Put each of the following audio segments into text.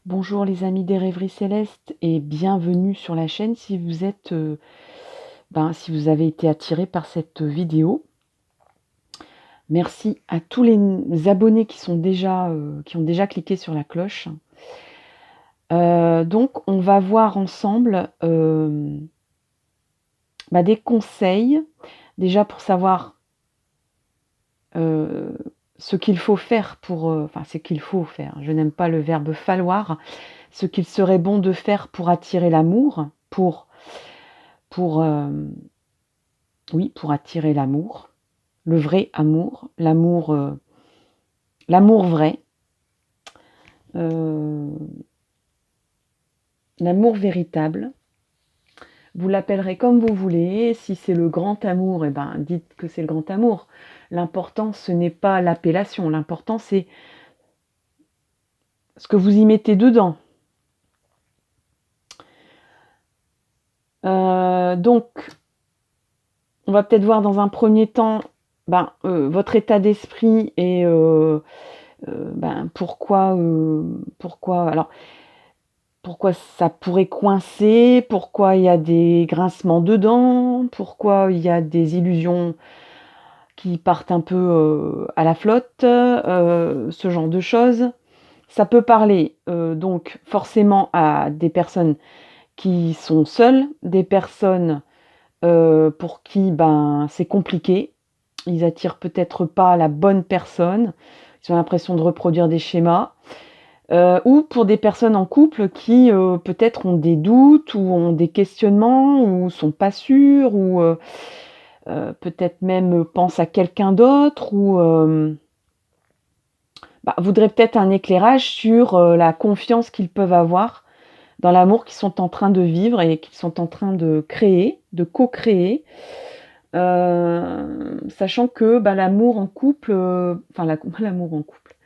Bonjour les amis des rêveries célestes et bienvenue sur la chaîne si vous êtes, si vous avez été attiré par cette vidéo. Merci à tous les abonnés qui ont déjà cliqué sur la cloche. Donc on va voir ensemble des conseils, déjà pour savoir ce qu'il faut faire ce qu'il faut faire. Je n'aime pas le verbe falloir. Ce qu'il serait bon de faire pour attirer l'amour, pour attirer l'amour, le vrai amour, l'amour vrai, l'amour véritable. Vous l'appellerez comme vous voulez. Si c'est le grand amour, dites que c'est le grand amour. L'important, ce n'est pas l'appellation. L'important, c'est ce que vous y mettez dedans. Donc, on va peut-être voir dans un premier temps votre état d'esprit et pourquoi ça pourrait coincer, pourquoi il y a des grincements dedans, pourquoi il y a des illusions qui partent un peu à la flotte, ce genre de choses. Ça peut parler donc forcément à des personnes qui sont seules, des personnes pour qui c'est compliqué. Ils attirent peut-être pas la bonne personne, ils ont l'impression de reproduire des schémas. Ou pour des personnes en couple qui peut-être ont des doutes ou ont des questionnements ou sont pas sûres ou peut-être même pensent à quelqu'un d'autre ou voudraient peut-être un éclairage sur la confiance qu'ils peuvent avoir dans l'amour qu'ils sont en train de vivre et qu'ils sont en train de créer, de co-créer. Sachant que l'amour en couple, l'amour en couple,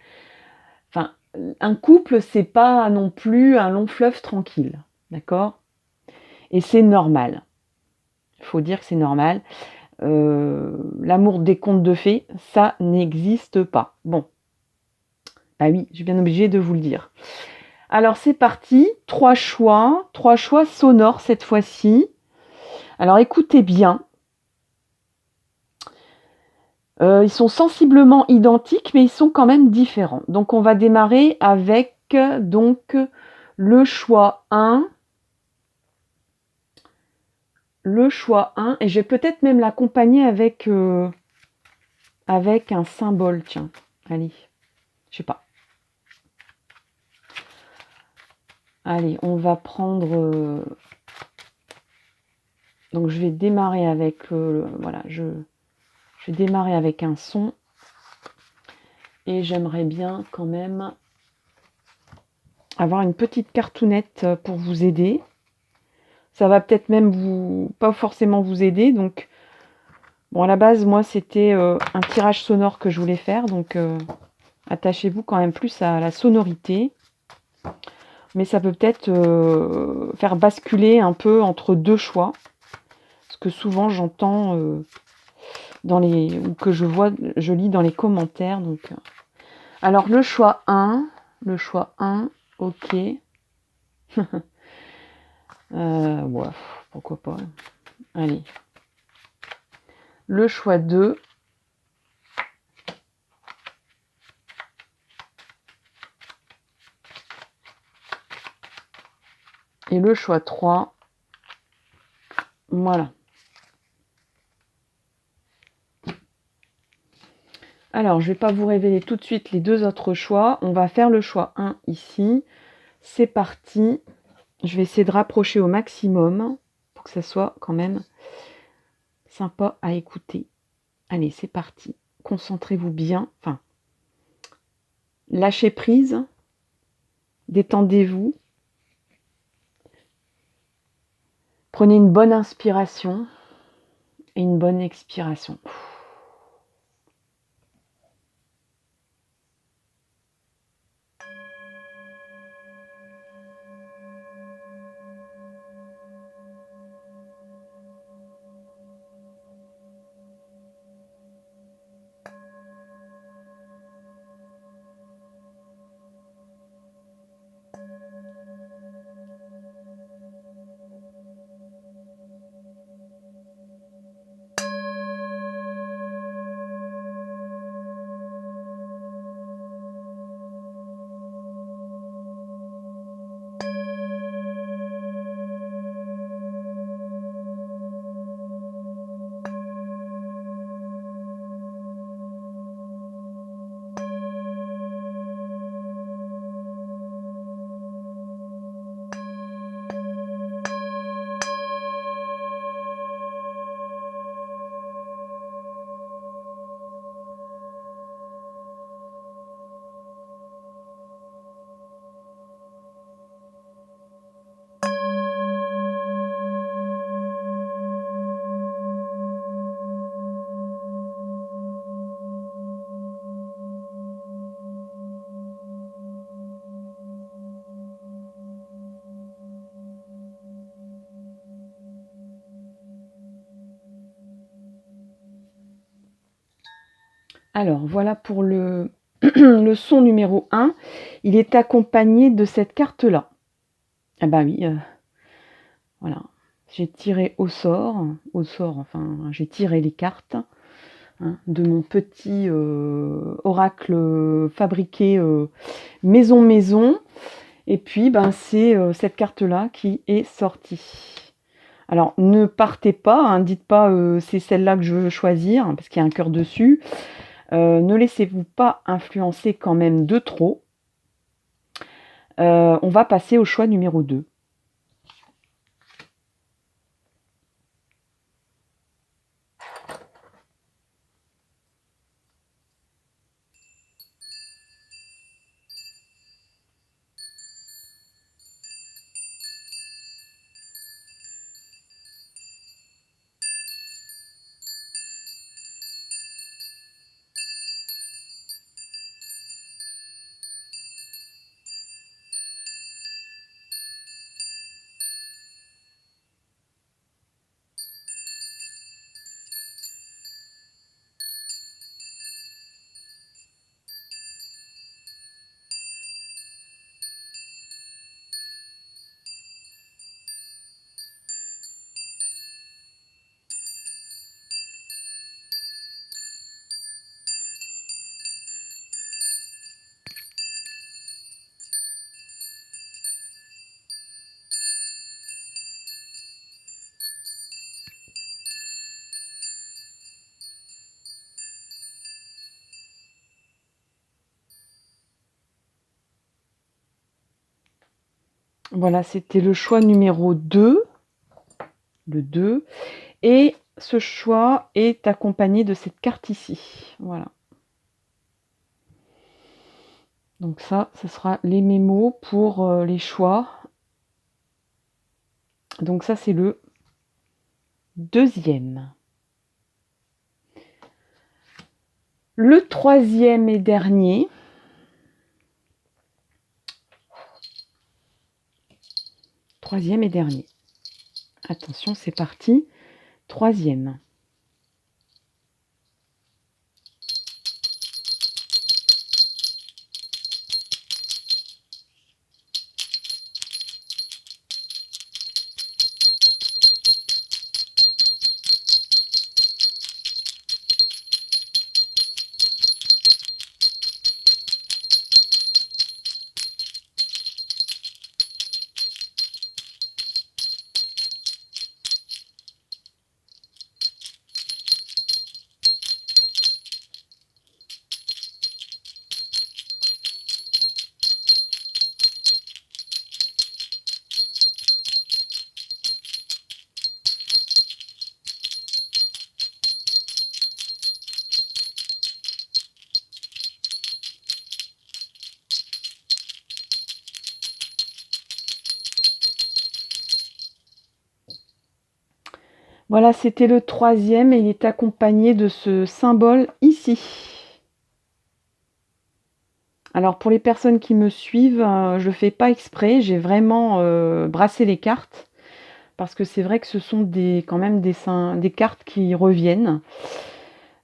un couple, c'est pas non plus un long fleuve tranquille, d'accord? Et c'est normal. Il faut dire que c'est normal. L'amour des contes de fées, ça n'existe pas. Bon. Bah oui, je suis bien obligée de vous le dire. Alors c'est parti, trois choix sonores cette fois-ci. Alors écoutez bien. Ils sont sensiblement identiques, mais ils sont quand même différents. Donc on va démarrer avec le choix 1. Le choix 1, et je vais peut-être même l'accompagner avec un symbole, tiens. Allez, je sais pas. Allez, on va prendre... donc je vais démarrer avec... je vais démarrer avec un son. Et j'aimerais bien quand même avoir une petite cartoonette pour vous aider. Ça va peut-être même pas forcément vous aider. Donc, bon, à la base, moi, c'était un tirage sonore que je voulais faire. Donc, attachez-vous quand même plus à la sonorité. Mais ça peut peut-être faire basculer un peu entre deux choix. Ce que souvent, j'entends ou que je lis dans les commentaires. Donc, alors, le choix 1, ok. Ouais, pourquoi pas. Allez. Le choix 2. Et le choix 3. Voilà. Alors, je ne vais pas vous révéler tout de suite les deux autres choix. On va faire le choix 1 ici. C'est parti. Je vais essayer de rapprocher au maximum pour que ça soit quand même sympa à écouter. Allez, c'est parti. Concentrez-vous bien. Enfin, lâchez prise. Détendez-vous. Prenez une bonne inspiration et une bonne expiration. Alors voilà pour le, le son numéro 1. Il est accompagné de cette carte-là. Ah bah oui, voilà. J'ai tiré au sort, enfin j'ai tiré les cartes hein, de mon petit oracle fabriqué maison. Et puis ben, c'est cette carte-là qui est sortie. Alors ne partez pas, hein, dites pas c'est celle-là que je veux choisir, parce qu'il y a un cœur dessus. Ne laissez-vous pas influencer quand même de trop. On va passer au choix numéro 2. Voilà, c'était le choix numéro 2, le 2. Et ce choix est accompagné de cette carte ici. Voilà. Donc ça, ce sera les mémos pour les choix. Donc ça, c'est le 2e. Le 3e et dernier. Troisième et dernier. Attention, c'est parti. 3e. Voilà, c'était le 3e et il est accompagné de ce symbole ici. Alors pour les personnes qui me suivent, je ne fais pas exprès, j'ai vraiment brassé les cartes parce que c'est vrai que ce sont quand même des cartes qui reviennent.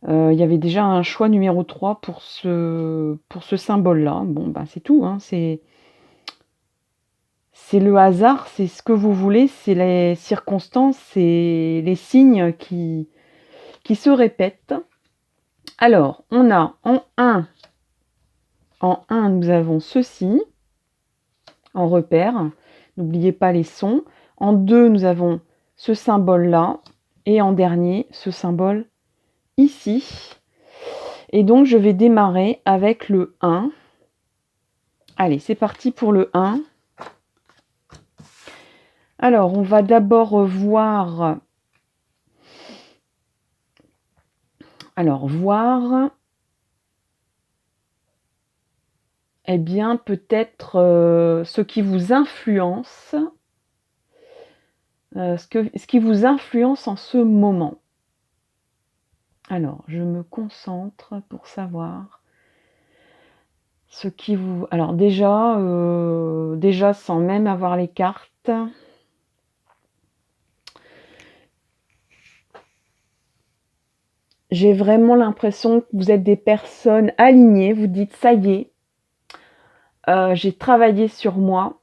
Il y avait déjà un choix numéro 3 pour ce symbole-là. Bon, bah, c'est tout, hein, c'est le hasard, c'est ce que vous voulez, c'est les circonstances, c'est les signes qui se répètent. Alors, on a en 1, nous avons ceci, en repère. N'oubliez pas les sons. En 2, nous avons ce symbole-là. Et en dernier, ce symbole ici. Et donc, je vais démarrer avec le 1. Allez, c'est parti pour le 1. Alors, on va d'abord voir... eh bien, peut-être ce qui vous influence, ce qui vous influence en ce moment. Alors, je me concentre pour savoir ce qui vous... Alors déjà sans même avoir les cartes, j'ai vraiment l'impression que vous êtes des personnes alignées. Vous dites, ça y est, j'ai travaillé sur moi.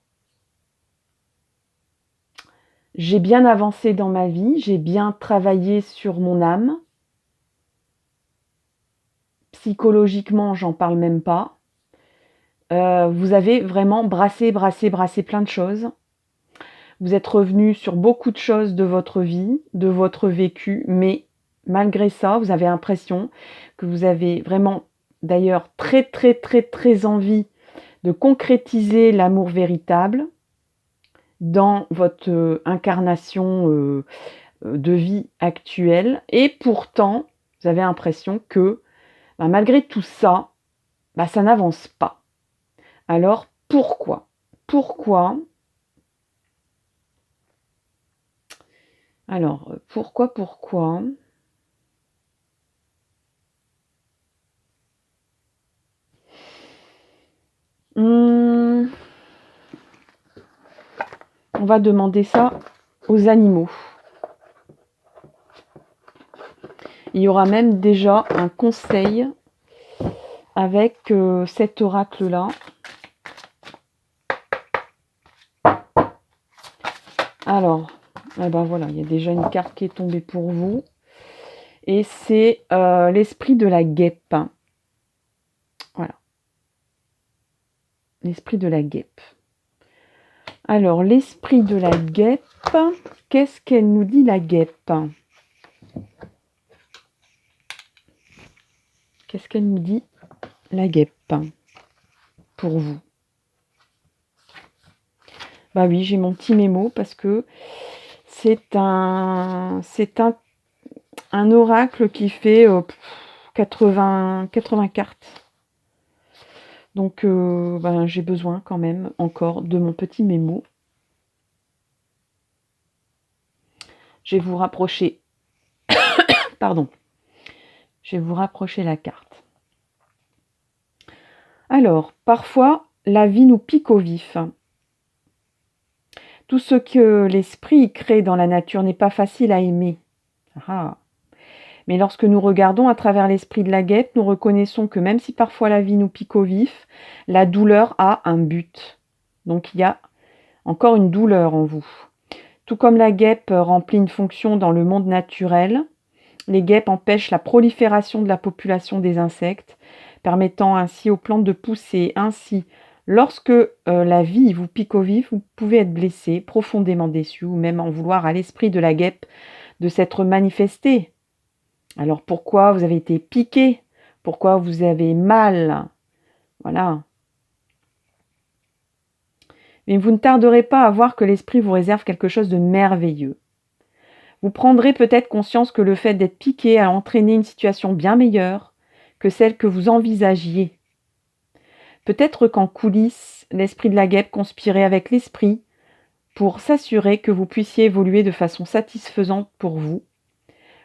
J'ai bien avancé dans ma vie, j'ai bien travaillé sur mon âme. Psychologiquement, j'en parle même pas. Vous avez vraiment brassé plein de choses. Vous êtes revenu sur beaucoup de choses de votre vie, de votre vécu, mais malgré ça, vous avez l'impression que vous avez vraiment, d'ailleurs, très envie de concrétiser l'amour véritable dans votre incarnation de vie actuelle. Et pourtant, vous avez l'impression que malgré tout ça, ça n'avance pas. Alors, pourquoi ? Alors, pourquoi ? On va demander ça aux animaux. Il y aura même déjà un conseil avec cet oracle-là. Alors, voilà, il y a déjà une carte qui est tombée pour vous. Et c'est l'esprit de la guêpe. Voilà. L'esprit de la guêpe. Alors, l'esprit de la guêpe, qu'est-ce qu'elle nous dit, la guêpe ? Qu'est-ce qu'elle nous dit, la guêpe, pour vous ? Bah oui, j'ai mon petit mémo parce que c'est un oracle qui fait 80 cartes. Donc, j'ai besoin quand même encore de mon petit mémo. Je vais vous rapprocher. Pardon. Je vais vous rapprocher la carte. Alors, parfois, la vie nous pique au vif. Tout ce que l'esprit crée dans la nature n'est pas facile à aimer. Mais lorsque nous regardons à travers l'esprit de la guêpe, nous reconnaissons que même si parfois la vie nous pique au vif, la douleur a un but. Donc il y a encore une douleur en vous. Tout comme la guêpe remplit une fonction dans le monde naturel, les guêpes empêchent la prolifération de la population des insectes, permettant ainsi aux plantes de pousser. Ainsi, lorsque la vie vous pique au vif, vous pouvez être blessé, profondément déçu, ou même en vouloir à l'esprit de la guêpe de s'être manifesté. Alors pourquoi vous avez été piqué ? Pourquoi vous avez mal ? Voilà. Mais vous ne tarderez pas à voir que l'esprit vous réserve quelque chose de merveilleux. Vous prendrez peut-être conscience que le fait d'être piqué a entraîné une situation bien meilleure que celle que vous envisagiez. Peut-être qu'en coulisses, l'esprit de la guêpe conspirait avec l'esprit pour s'assurer que vous puissiez évoluer de façon satisfaisante pour vous.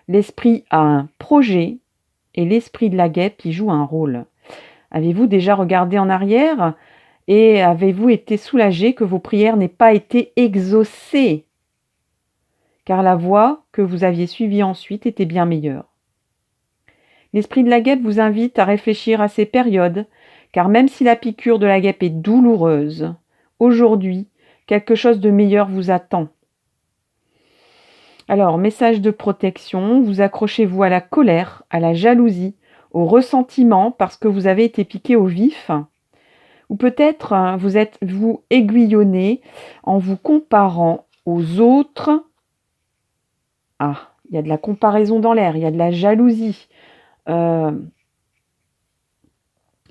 L'esprit a un projet et l'esprit de la guêpe y joue un rôle. Avez-vous déjà regardé en arrière et avez-vous été soulagé que vos prières n'aient pas été exaucées ? Car la voie que vous aviez suivie ensuite était bien meilleure. L'esprit de la guêpe vous invite à réfléchir à ces périodes, car même si la piqûre de la guêpe est douloureuse, aujourd'hui, Quelque chose de meilleur vous attend. Alors, message de protection, vous accrochez-vous à la colère, à la jalousie, au ressentiment parce que vous avez été piqué au vif. Ou peut-être vous aiguillonnez en vous comparant aux autres. Ah, il y a de la comparaison dans l'air, il y a de la jalousie. On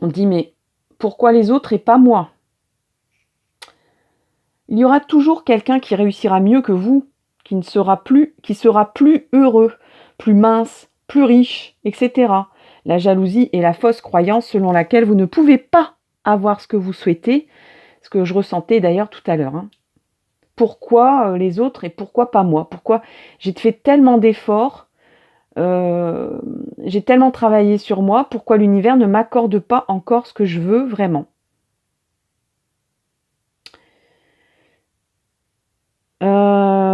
dit mais pourquoi les autres et pas moi? Il y aura toujours quelqu'un qui réussira mieux que vous, qui sera plus heureux, plus mince, plus riche, etc. La jalousie est la fausse croyance selon laquelle vous ne pouvez pas avoir ce que vous souhaitez, ce que je ressentais d'ailleurs tout à l'heure. Hein. Pourquoi les autres et pourquoi pas moi? Pourquoi j'ai fait tellement d'efforts, j'ai tellement travaillé sur moi, pourquoi l'univers ne m'accorde pas encore ce que je veux vraiment?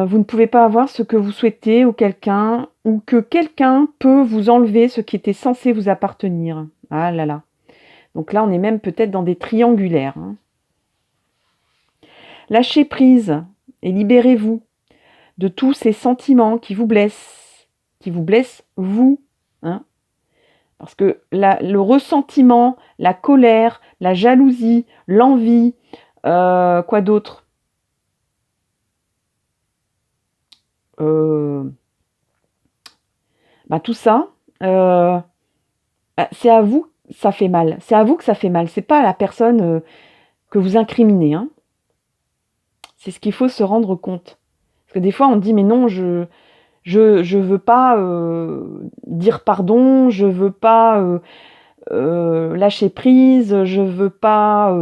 Vous ne pouvez pas avoir ce que vous souhaitez ou que quelqu'un peut vous enlever ce qui était censé vous appartenir. Ah là là. Donc là, on est même peut-être dans des triangulaires. Hein. Lâchez prise et libérez-vous de tous ces sentiments qui vous blessent vous. Hein. Parce que le ressentiment, la colère, la jalousie, l'envie, quoi d'autre? Tout ça, c'est à vous, ça fait mal. C'est à vous que ça fait mal. C'est pas à la personne que vous incriminez. Hein. C'est ce qu'il faut se rendre compte. Parce que des fois, on dit mais non, je veux pas dire pardon, je veux pas lâcher prise, je veux pas.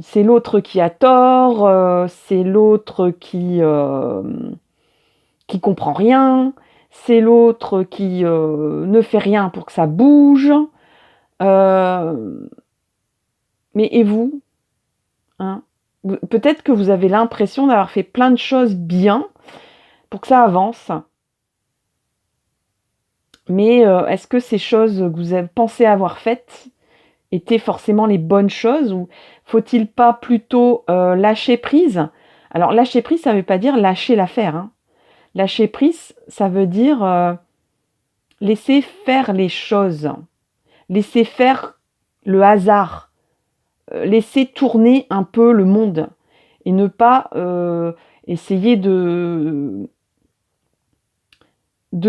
C'est l'autre qui a tort, c'est l'autre qui comprend rien, c'est l'autre qui ne fait rien pour que ça bouge. Mais et vous, hein? Peut-être que vous avez l'impression d'avoir fait plein de choses bien pour que ça avance. Mais est-ce que ces choses que vous avez pensé avoir faites étaient forcément les bonnes choses ou faut-il pas plutôt lâcher prise? Alors lâcher prise, ça ne veut pas dire lâcher l'affaire. Hein. Lâcher prise, ça veut dire laisser faire les choses, laisser faire le hasard, laisser tourner un peu le monde et ne pas essayer de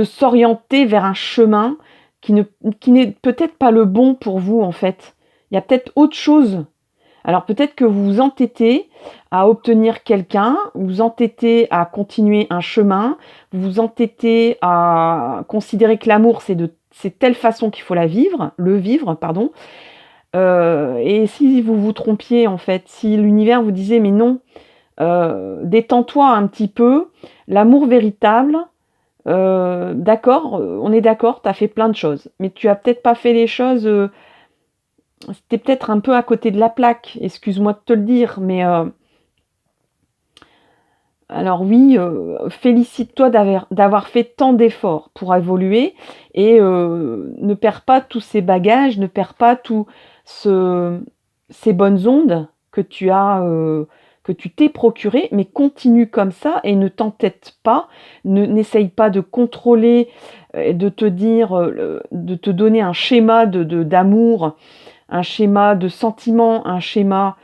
s'orienter vers un chemin qui n'est peut-être pas le bon pour vous en fait. Il y a peut-être autre chose. Alors peut-être que vous vous entêtez à obtenir quelqu'un, vous vous entêtez à continuer un chemin, vous vous entêtez à considérer que l'amour c'est telle façon qu'il faut le vivre, pardon. Et si vous vous trompiez en fait, si l'univers vous disait mais non, détends-toi un petit peu, l'amour véritable, d'accord, on est d'accord, tu as fait plein de choses, mais tu as peut-être pas fait les choses, c'était peut-être un peu à côté de la plaque, excuse-moi de te le dire, mais alors oui, félicite-toi d'avoir fait tant d'efforts pour évoluer et ne perds pas tous ces bagages, ne perds pas tous ces bonnes ondes que tu t'es procurées, mais continue comme ça et ne t'entête pas, n'essaye pas de contrôler, de te dire, de te donner un schéma d'amour, un schéma de sentiment, un schéma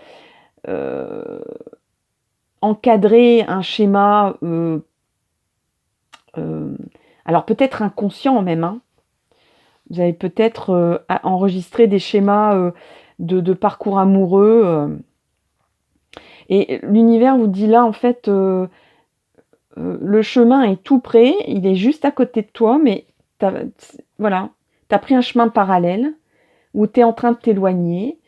encadré, un schéma, alors peut-être inconscient même. Hein. Vous avez peut-être enregistré des schémas de parcours amoureux. Et l'univers vous dit là, en fait, le chemin est tout près, il est juste à côté de toi, mais voilà, tu as pris un chemin parallèle où tu es en train de t'éloigner.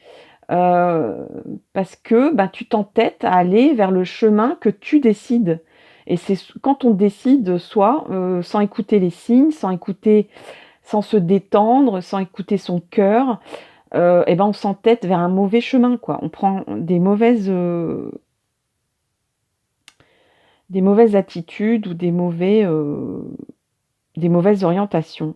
Parce que tu t'entêtes à aller vers le chemin que tu décides. Et c'est quand on décide soi, sans écouter les signes, sans se détendre, sans écouter son cœur, on s'entête vers un mauvais chemin, quoi. On prend des mauvaises attitudes ou des mauvaises orientations.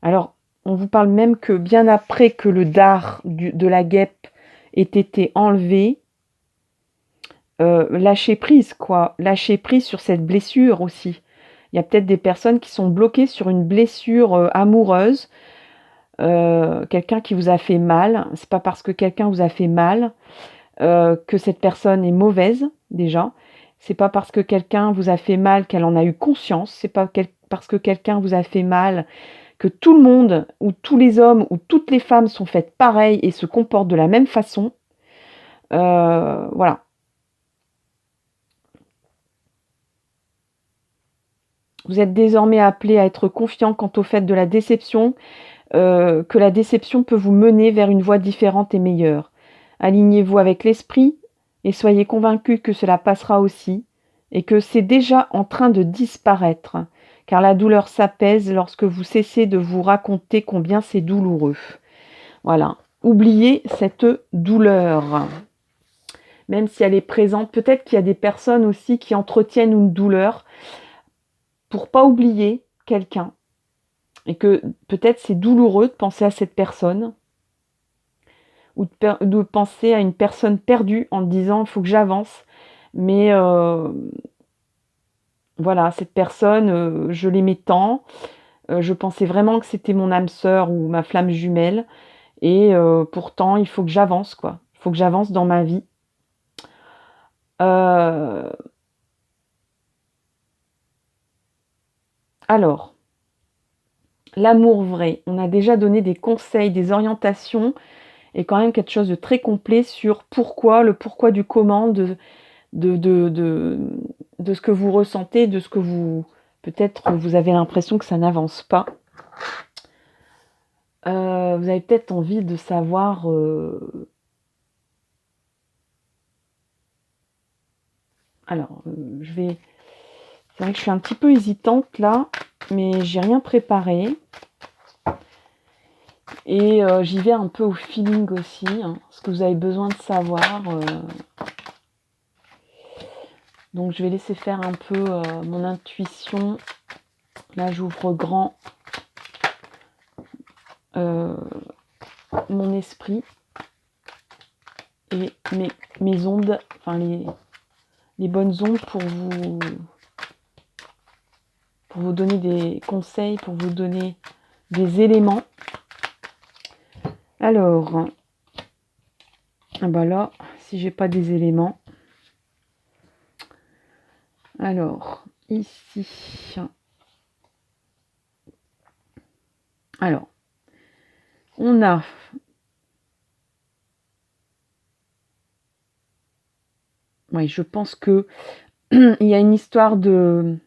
Alors, on vous parle même que bien après que le dard de la guêpe ait été enlevé, lâcher prise, quoi. Lâcher prise sur cette blessure aussi. Il y a peut-être des personnes qui sont bloquées sur une blessure amoureuse, quelqu'un qui vous a fait mal. C'est pas parce que quelqu'un vous a fait mal que cette personne est mauvaise, déjà. C'est pas parce que quelqu'un vous a fait mal qu'elle en a eu conscience. C'est pas parce que quelqu'un vous a fait mal que tout le monde, ou tous les hommes, ou toutes les femmes sont faites pareil et se comportent de la même façon. Voilà. Vous êtes désormais appelé à être confiant quant au fait de la déception, que la déception peut vous mener vers une voie différente et meilleure. Alignez-vous avec l'esprit et soyez convaincus que cela passera aussi et que c'est déjà en train de disparaître, car la douleur s'apaise lorsque vous cessez de vous raconter combien c'est douloureux. Voilà. Oubliez cette douleur. Même si elle est présente, peut-être qu'il y a des personnes aussi qui entretiennent une douleur pour pas oublier quelqu'un. Et que peut-être c'est douloureux de penser à cette personne ou de penser à une personne perdue en disant il faut que j'avance. Mais voilà, cette personne, je l'aimais tant, je pensais vraiment que c'était mon âme sœur ou ma flamme jumelle. Et pourtant, il faut que j'avance, quoi. Il faut que j'avance dans ma vie. Alors, l'amour vrai. On a déjà donné des conseils, des orientations et quand même quelque chose de très complet sur pourquoi, le pourquoi du comment de ce que vous ressentez, de ce que vous... Peut-être vous avez l'impression que ça n'avance pas. Vous avez peut-être envie de savoir... Alors, je vais... C'est vrai que je suis un petit peu hésitante là, mais j'ai rien préparé. Et j'y vais un peu au feeling aussi, hein, ce que vous avez besoin de savoir. Donc je vais laisser faire un peu mon intuition. Là j'ouvre grand mon esprit et mes ondes, enfin les bonnes ondes pour vous donner des conseils, pour vous donner des éléments. Alors, ah bah là, si j'ai pas des éléments. Alors, ici. Alors, on a oui, je pense que il y a une histoire de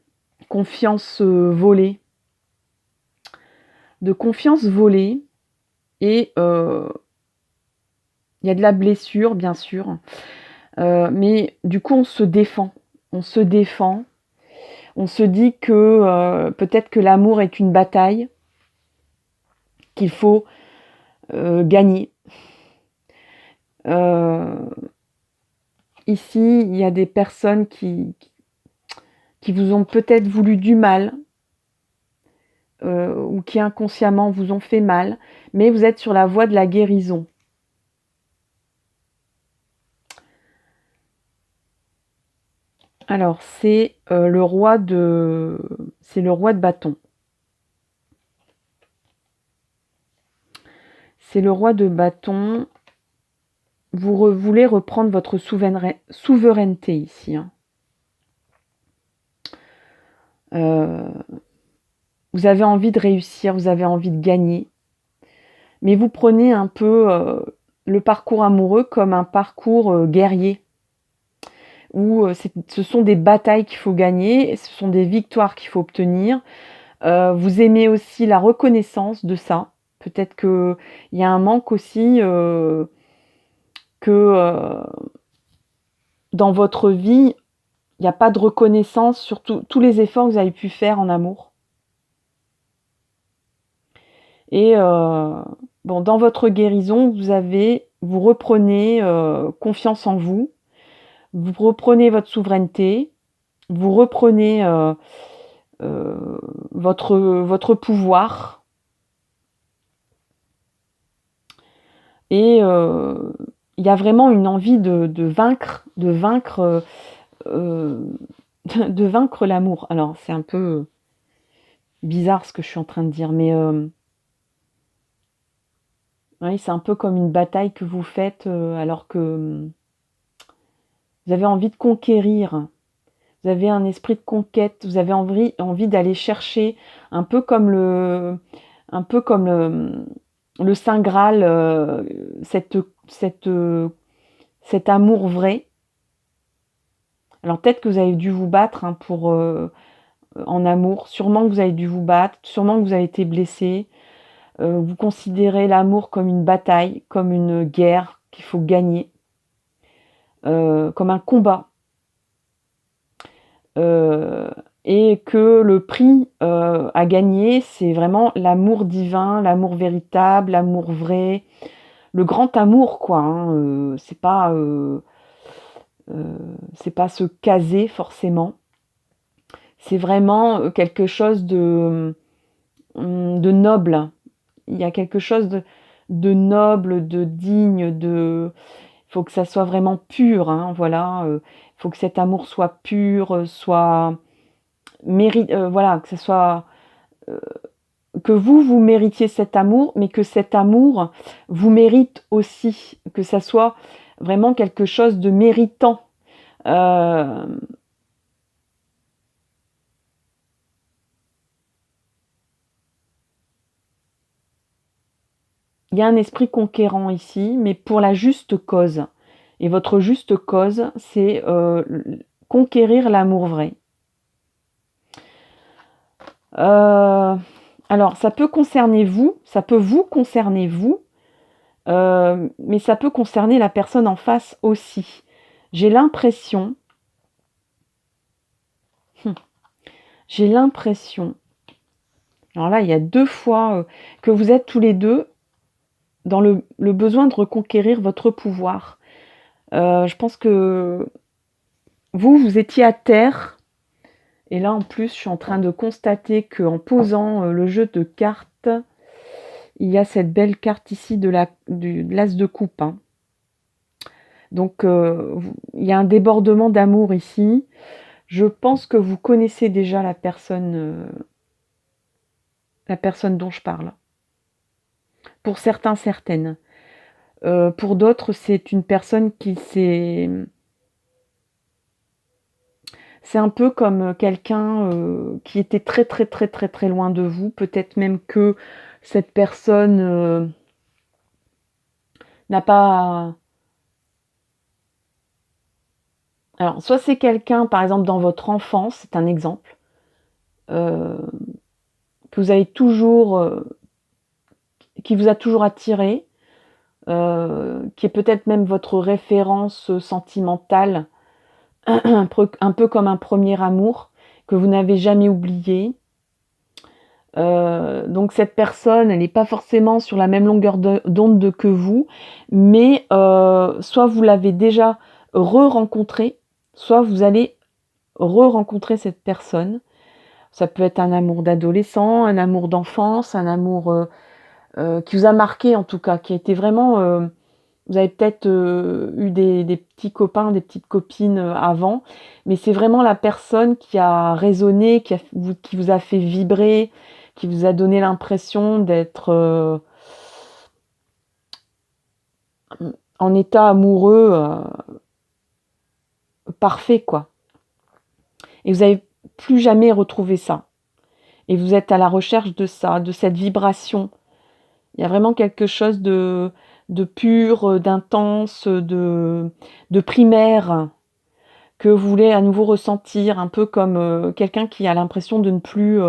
confiance volée. De confiance volée. Et il y a de la blessure, bien sûr. Mais du coup, on se défend. On se défend. On se dit que peut-être que l'amour est une bataille qu'il faut gagner. Ici, il y a des personnes qui vous ont peut-être voulu du mal ou qui inconsciemment vous ont fait mal, mais vous êtes sur la voie de la guérison. Alors, c'est le roi de bâton. C'est le roi de bâton. Vous voulez reprendre votre souveraineté ici. Hein. Vous avez envie de réussir, vous avez envie de gagner. Mais vous prenez un peu le parcours amoureux comme un parcours guerrier. Où ce sont des batailles qu'il faut gagner, ce sont des victoires qu'il faut obtenir. Vous aimez aussi la reconnaissance de ça. Peut-être qu'il y a un manque aussi que dans votre vie, il n'y a pas de reconnaissance sur tous les efforts que vous avez pu faire en amour. Et bon, dans votre guérison, vous reprenez confiance en vous, vous reprenez votre souveraineté, vous reprenez votre pouvoir. Et il y a vraiment une envie de vaincre, de vaincre l'amour. Alors c'est un peu bizarre ce que je suis en train de dire, mais oui, c'est un peu comme une bataille que vous faites alors que vous avez envie de conquérir. Vous avez un esprit de conquête, vous avez envie d'aller chercher, un peu comme un peu comme le Saint Graal, cette, cette, cet amour vrai. Alors peut-être que vous avez dû vous battre hein, en amour, sûrement que vous avez dû vous battre, sûrement que vous avez été blessé. Vous considérez l'amour comme une bataille, comme une guerre qu'il faut gagner, comme un combat. Euh, et que le prix à gagner, c'est vraiment l'amour divin, l'amour véritable, l'amour vrai, le grand amour, quoi. Hein, c'est pas se caser forcément. C'est vraiment quelque chose de noble. Il y a quelque chose de noble, de digne, de. Il faut que ça soit vraiment pur, hein, voilà. Il faut que cet amour soit pur, soit mérite, voilà, que ce soit que vous méritiez cet amour, mais que cet amour vous mérite aussi, que ça soit vraiment quelque chose de méritant. Euh, Il y a un esprit conquérant ici, mais pour la juste cause. Et votre juste cause, c'est conquérir l'amour vrai. Euh, alors, ça peut concerner vous, ça peut vous concerner vous, mais ça peut concerner la personne en face aussi. J'ai l'impression, j'ai l'impression, alors là, il y a 2 fois que vous êtes tous les deux dans le besoin de reconquérir votre pouvoir. Je pense que vous étiez à terre. Et là, en plus, je suis en train de constater qu'en posant le jeu de cartes, il y a cette belle carte ici de l'as de coupe. Hein. Donc, il y a un débordement d'amour ici. Je pense que vous connaissez déjà la personne dont je parle. Pour certains, certaines. Pour d'autres, c'est une personne qui s'est... C'est un peu comme quelqu'un qui était très très très très très loin de vous. Peut-être même que cette personne n'a pas... Alors, soit c'est quelqu'un, par exemple, dans votre enfance, c'est un exemple, euh, que vous avez toujours, qui vous a toujours attiré, qui est peut-être même votre référence sentimentale, un peu comme un premier amour, que vous n'avez jamais oublié. Donc cette personne, elle n'est pas forcément sur la même longueur d'onde que vous, mais soit vous l'avez déjà re-rencontrée, soit vous allez re-rencontrer cette personne. Ça peut être un amour d'adolescent, un amour d'enfance, un amour qui vous a marqué en tout cas, qui a été vraiment... vous avez peut-être eu des petits copains, des petites copines avant, mais c'est vraiment la personne qui a résonné, qui vous a fait vibrer, qui vous a donné l'impression d'être en état amoureux parfait, quoi. Et vous n'avez plus jamais retrouvé ça. Et vous êtes à la recherche de ça, de cette vibration. Il y a vraiment quelque chose de pur, d'intense, de primaire que vous voulez à nouveau ressentir, un peu comme quelqu'un qui a l'impression de ne plus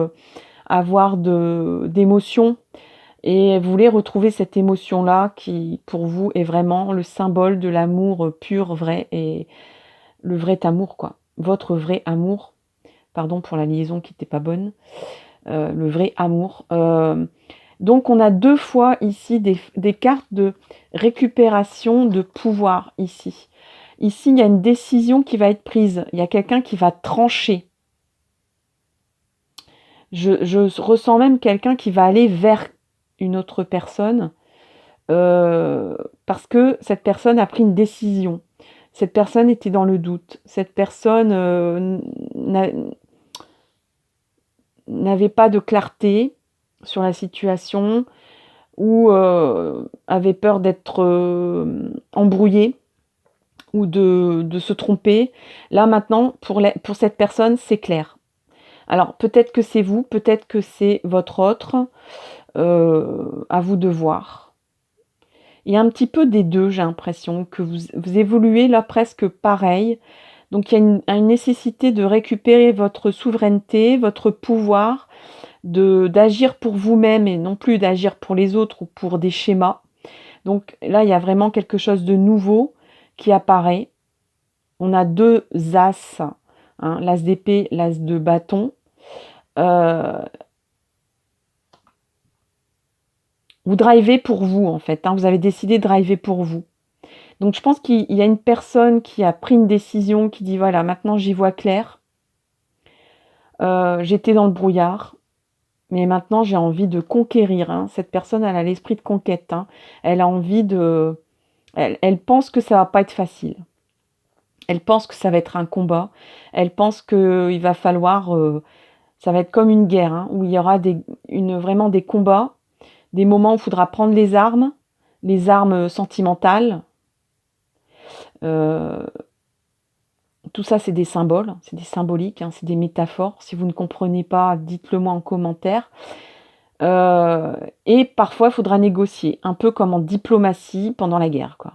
avoir d'émotion. Et vous voulez retrouver cette émotion-là qui, pour vous, est vraiment le symbole de l'amour pur, vrai, et le vrai amour, quoi. Votre vrai amour, pardon pour la liaison qui n'était pas bonne, le vrai amour. Donc on a 2 fois ici des cartes de récupération de pouvoir ici. Ici, il y a une décision qui va être prise. Il y a quelqu'un qui va trancher. Je ressens même quelqu'un qui va aller vers une autre personne parce que cette personne a pris une décision. Cette personne était dans le doute. Cette personne n'avait pas de clarté sur la situation ou avait peur d'être embrouillée ou de se tromper. Là maintenant, pour cette personne, c'est clair. Alors peut-être que c'est vous, peut-être que c'est votre autre, à vous de voir. Il y a un petit peu des deux, j'ai l'impression, que vous évoluez là presque pareil. Donc il y a une nécessité de récupérer votre souveraineté, votre pouvoir, d'agir pour vous-même et non plus d'agir pour les autres ou pour des schémas. Donc là, il y a vraiment quelque chose de nouveau qui apparaît. On a deux as, hein, l'as d'épée, l'as de bâton. Vous drivez pour vous, en fait, hein, vous avez décidé de driver pour vous. Donc je pense qu'il y a une personne qui a pris une décision, qui dit voilà, maintenant j'y vois clair. J'étais dans le brouillard, mais maintenant j'ai envie de conquérir, hein. Cette personne, elle a l'esprit de conquête, hein. Elle a envie de... Elle pense que ça va pas être facile. Elle pense que ça va être un combat. Elle pense qu'il va falloir... ça va être comme une guerre, hein, où il y aura vraiment des combats, des moments où il faudra prendre les armes sentimentales. Tout ça, c'est des symboles, c'est des symboliques, hein, c'est des métaphores. Si vous ne comprenez pas, dites-le moi en commentaire. Et parfois, il faudra négocier, un peu comme en diplomatie pendant la guerre, quoi.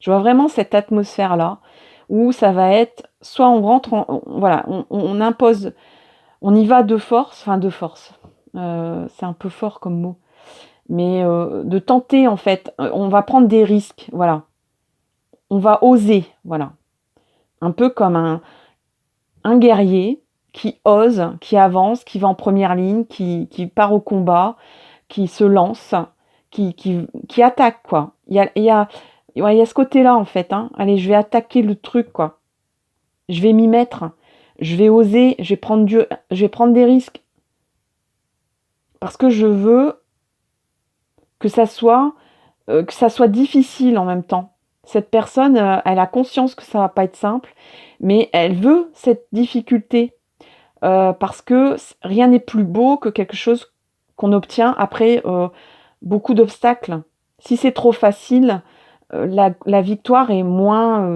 Je vois vraiment cette atmosphère-là, où ça va être, soit on rentre, voilà, on impose, on y va de force, enfin de force, c'est un peu fort comme mot, mais de tenter en fait, on va prendre des risques, voilà. On va oser, voilà. Un peu comme un guerrier qui ose, qui avance, qui va en première ligne, qui part au combat, qui se lance, qui attaque, quoi. Ouais, il y a ce côté-là, en fait, hein. Allez, je vais attaquer le truc, quoi. Je vais m'y mettre. Je vais oser, je vais prendre des risques. Parce que je veux que ça soit difficile en même temps. Cette personne, elle a conscience que ça va pas être simple, mais elle veut cette difficulté. Parce que rien n'est plus beau que quelque chose qu'on obtient après beaucoup d'obstacles. Si c'est trop facile, la victoire est moins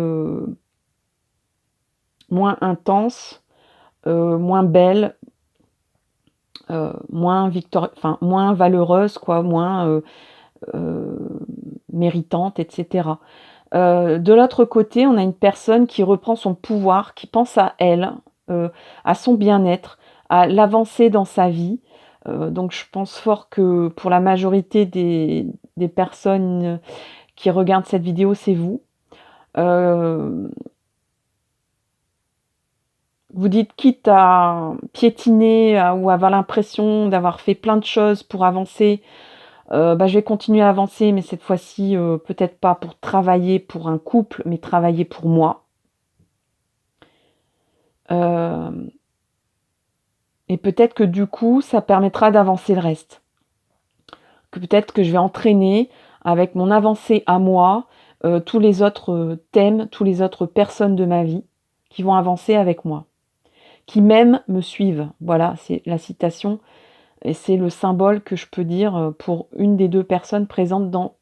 intense, moins belle, moins valeureuse, quoi, moins méritante, etc. De l'autre côté, on a une personne qui reprend son pouvoir, qui pense à elle, à son bien-être, à l'avancée dans sa vie. Donc je pense fort que pour la majorité des personnes qui regardent cette vidéo, c'est vous. Vous dites quitte à piétiner ou avoir l'impression d'avoir fait plein de choses pour avancer, je vais continuer à avancer, mais cette fois-ci, peut-être pas pour travailler pour un couple, mais travailler pour moi. Et peut-être que du coup, ça permettra d'avancer le reste. Que peut-être que je vais entraîner avec mon avancée à moi, tous les autres thèmes, tous les autres personnes de ma vie qui vont avancer avec moi, qui même me suivent. Voilà, c'est la citation et c'est le symbole que je peux dire pour une des deux personnes présentes dans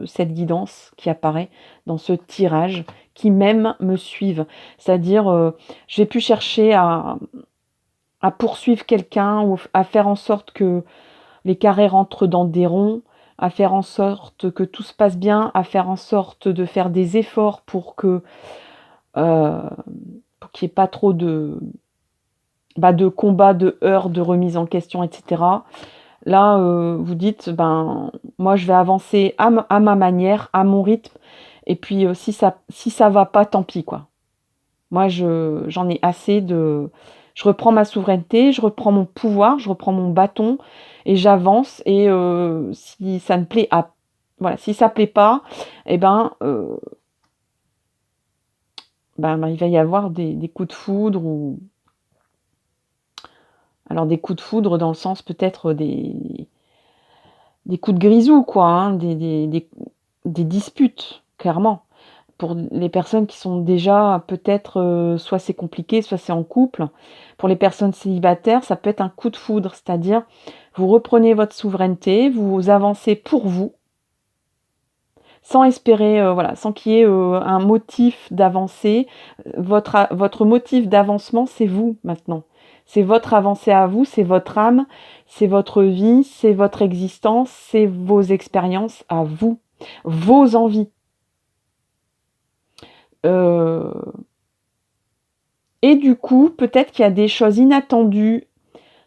cette guidance qui apparaît dans ce tirage, qui même me suivent. C'est-à-dire, j'ai pu chercher à poursuivre quelqu'un ou à faire en sorte que les carrés rentrent dans des ronds, à faire en sorte que tout se passe bien, à faire en sorte de faire des efforts pour qu'il n'y ait pas trop de combats, de heurts, de remise en question, etc. Là, vous dites, moi je vais avancer à ma manière, à mon rythme, et puis si ça va pas, tant pis, quoi. Moi, j'en ai assez je reprends ma souveraineté, je reprends mon pouvoir, je reprends mon bâton et j'avance. Et si ça ne plaît voilà, si ça plaît pas, eh il va y avoir des coups de foudre alors des coups de foudre dans le sens peut-être des coups de grisou, quoi, hein, des disputes, clairement. Pour les personnes qui sont déjà peut-être, soit c'est compliqué, soit c'est en couple. Pour les personnes célibataires, ça peut être un coup de foudre, c'est-à-dire vous reprenez votre souveraineté, vous avancez pour vous, sans espérer, voilà, sans qu'il y ait, un motif d'avancer. Votre motif d'avancement, c'est vous maintenant. C'est votre avancée à vous, c'est votre âme, c'est votre vie, c'est votre existence, c'est vos expériences à vous, vos envies. Heu et du coup, peut-être qu'il y a des choses inattendues,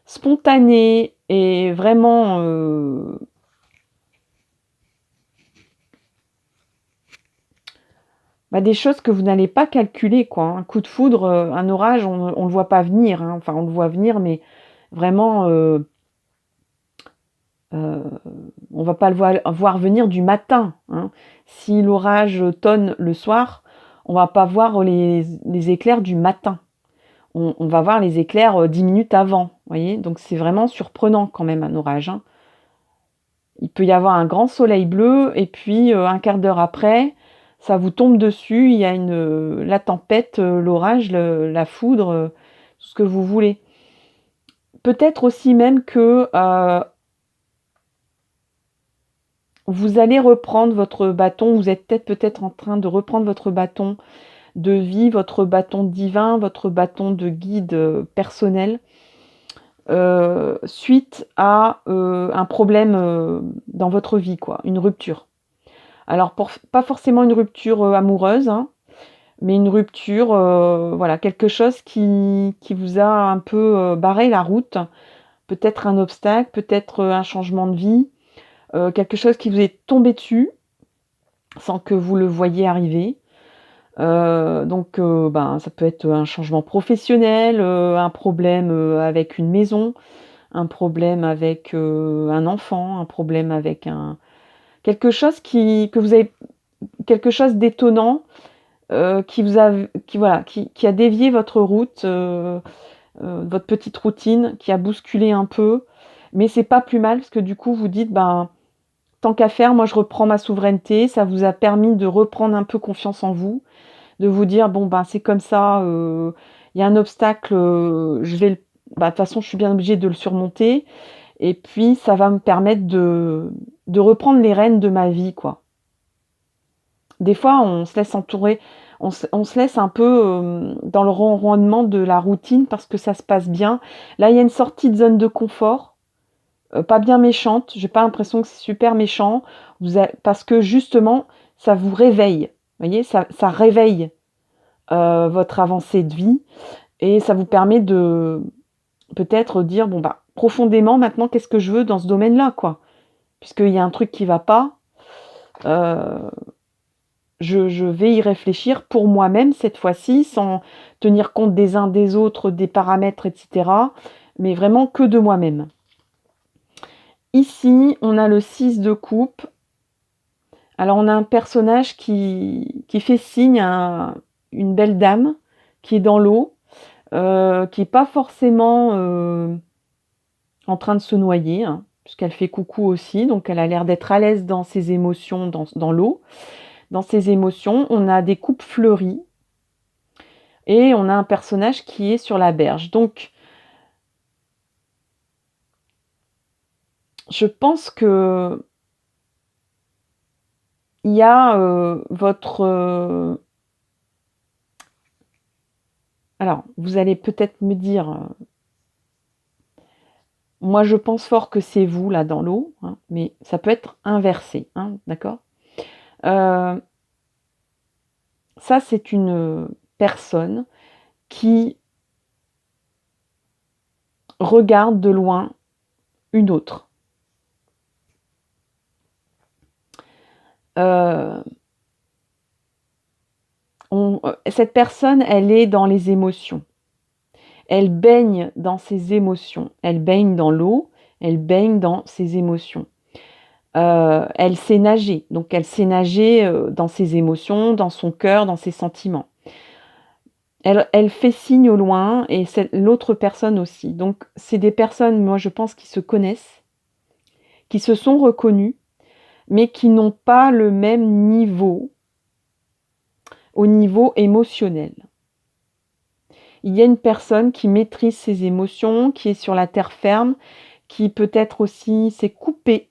spontanées et vraiment, bah, des choses que vous n'allez pas calculer, quoi, hein. Un coup de foudre, un orage, on le voit pas venir, hein. Enfin, on le voit venir, mais vraiment, heu, on va pas le voir venir du matin, hein. Si l'orage tonne le soir, on va pas voir les éclairs du matin. On va voir les éclairs, 10 minutes avant, vous voyez? Donc c'est vraiment surprenant quand même un orage, hein. Il peut y avoir un grand soleil bleu et puis, un quart d'heure après, ça vous tombe dessus, il y a la tempête, l'orage, la foudre, tout ce que vous voulez. Peut-être aussi même que, vous allez reprendre votre bâton, vous êtes peut-être en train de reprendre votre bâton de vie, votre bâton divin, votre bâton de guide, personnel, suite à, un problème, dans votre vie quoi, une rupture. Alors pas forcément une rupture, amoureuse, hein, mais une rupture, voilà, quelque chose qui vous a un peu, barré la route. Peut-être un obstacle, peut-être, un changement de vie, quelque chose qui vous est tombé dessus, sans que vous le voyiez arriver. Donc ben, ça peut être un changement professionnel, un problème, avec une maison, un problème avec, un enfant, un problème avec un quelque chose que vous avez quelque chose d'étonnant, qui vous a voilà, qui a dévié votre route, votre petite routine, qui a bousculé un peu. Mais c'est pas plus mal parce que du coup vous dites: «Ben, tant qu'à faire, moi je reprends ma souveraineté». Ça vous a permis de reprendre un peu confiance en vous, de vous dire: «Bon, ben, c'est comme ça, il y a un obstacle, je vais le bah, de toute façon je suis bien obligée de le surmonter et puis ça va me permettre de reprendre les rênes de ma vie, quoi». Des fois, on se laisse entourer, on se laisse un peu, dans le ronronnement de la routine parce que ça se passe bien. Là, il y a une sortie de zone de confort, pas bien méchante, j'ai pas l'impression que c'est super méchant. Parce que justement, ça vous réveille. Vous voyez? Ça réveille, votre avancée de vie et ça vous permet de peut-être dire: «Bon, bah, profondément maintenant, qu'est-ce que je veux dans ce domaine-là, quoi?» Puisqu'il y a un truc qui va pas, heu je vais y réfléchir pour moi-même cette fois-ci, sans tenir compte des uns des autres, des paramètres et cetera, mais vraiment que de moi-même. Ici, on a le 6 de coupe. Alors on a un personnage qui fait signe à une belle dame qui est dans l'eau, qui est pas forcément, en train de se noyer, hein, puisqu'elle fait coucou aussi, donc elle a l'air d'être à l'aise dans ses émotions dans l'eau. Dans ses émotions, on a des coupes fleuries et on a un personnage qui est sur la berge. Donc, je pense que il y a, votre, alors vous allez peut-être me dire, moi je pense fort que c'est vous là dans l'eau, hein, mais ça peut être inversé, hein, d'accord? Heu, Ça c'est une, personne qui regarde de loin une autre. Heu, Cette personne, elle est dans les émotions. Elle baigne dans ses émotions. Elle baigne dans l'eau, elle baigne dans ses émotions. Elle sait nager, donc elle sait nager, dans ses émotions, dans son cœur, dans ses sentiments. Elle fait signe au loin et c'est l'autre personne aussi. Donc c'est des personnes, moi je pense, qui se connaissent, qui se sont reconnus, mais qui n'ont pas le même niveau au niveau émotionnel. Il y a une personne qui maîtrise ses émotions, qui est sur la terre ferme, qui peut-être aussi s'est coupée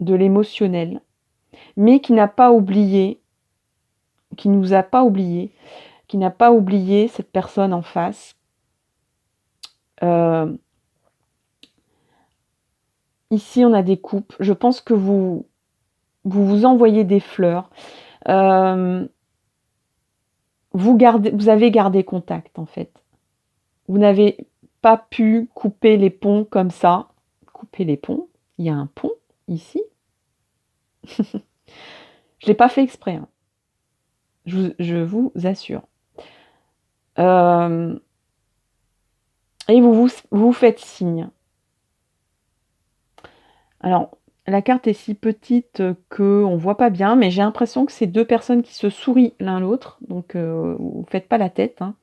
de l'émotionnel, mais qui n'a pas oublié, qui nous a pas oublié, qui n'a pas oublié cette personne en face. Ici, on a des coupes. Je pense que vous envoyez des fleurs. Vous avez gardé contact, en fait. Vous n'avez pas pu couper les ponts comme ça. Couper les ponts. Il y a un pont ici. Je l'ai pas fait exprès, hein. Je vous assure. Et vous faites signe. Alors, la carte est si petite qu'on ne voit pas bien, mais j'ai l'impression que c'est deux personnes qui se sourient l'un l'autre. Donc, vous ne faites pas la tête, hein.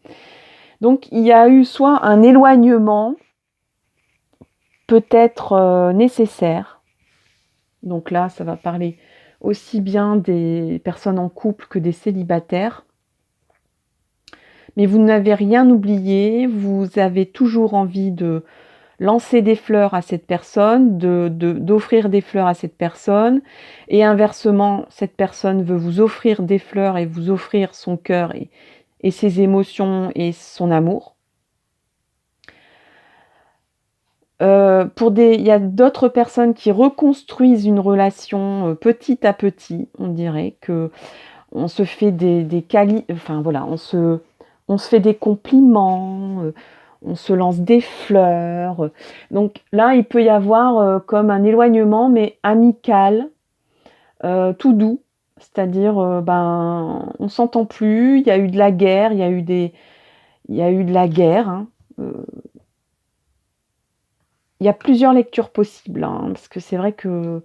Donc, il y a eu soit un éloignement, peut-être nécessaire. Donc là, ça va parler aussi bien des personnes en couple que des célibataires. Mais vous n'avez rien oublié, vous avez toujours envie de lancer des fleurs à cette personne, d'offrir des fleurs à cette personne, et inversement, cette personne veut vous offrir des fleurs et vous offrir son cœur et ses émotions et son amour. Il y a d'autres personnes qui reconstruisent une relation petit à petit, on dirait que on se fait on se fait des compliments, on se lance des fleurs. Donc là, il peut y avoir comme un éloignement, mais amical, tout doux. C'est-à-dire, on s'entend plus, il y a eu de la guerre, il y a eu de la guerre, hein. Il y a plusieurs lectures possibles, hein, parce que c'est vrai que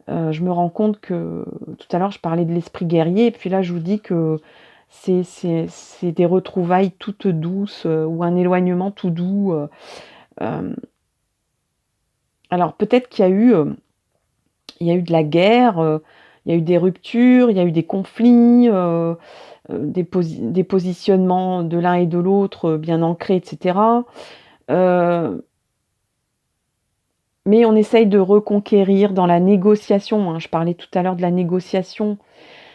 je me rends compte que tout à l'heure je parlais de l'esprit guerrier, et puis là je vous dis que c'est des retrouvailles toutes douces ou un éloignement tout doux. Alors peut-être qu'il y a eu de la guerre, il y a eu des ruptures, il y a eu des conflits, des positionnements de l'un et de l'autre bien ancrés, etc. Mais on essaye de reconquérir dans la négociation, hein. Je parlais tout à l'heure de la négociation,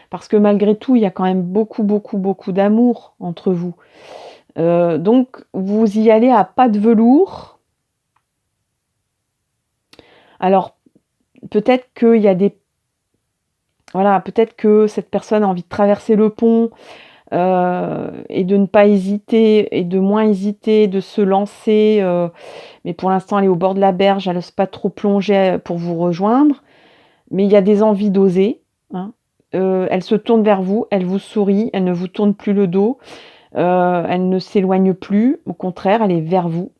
parce que malgré tout, il y a quand même beaucoup, beaucoup, beaucoup d'amour entre vous. Donc, vous y allez à pas de velours. Alors, peut-être qu'il y a peut-être que cette personne a envie de traverser le pont et de ne pas hésiter, et de moins hésiter, de se lancer. Mais pour l'instant, elle est au bord de la berge, elle n'ose pas trop plonger pour vous rejoindre. Mais il y a des envies d'oser, hein. Elle se tourne vers vous, elle vous sourit, elle ne vous tourne plus le dos, elle ne s'éloigne plus, au contraire, elle est vers vous.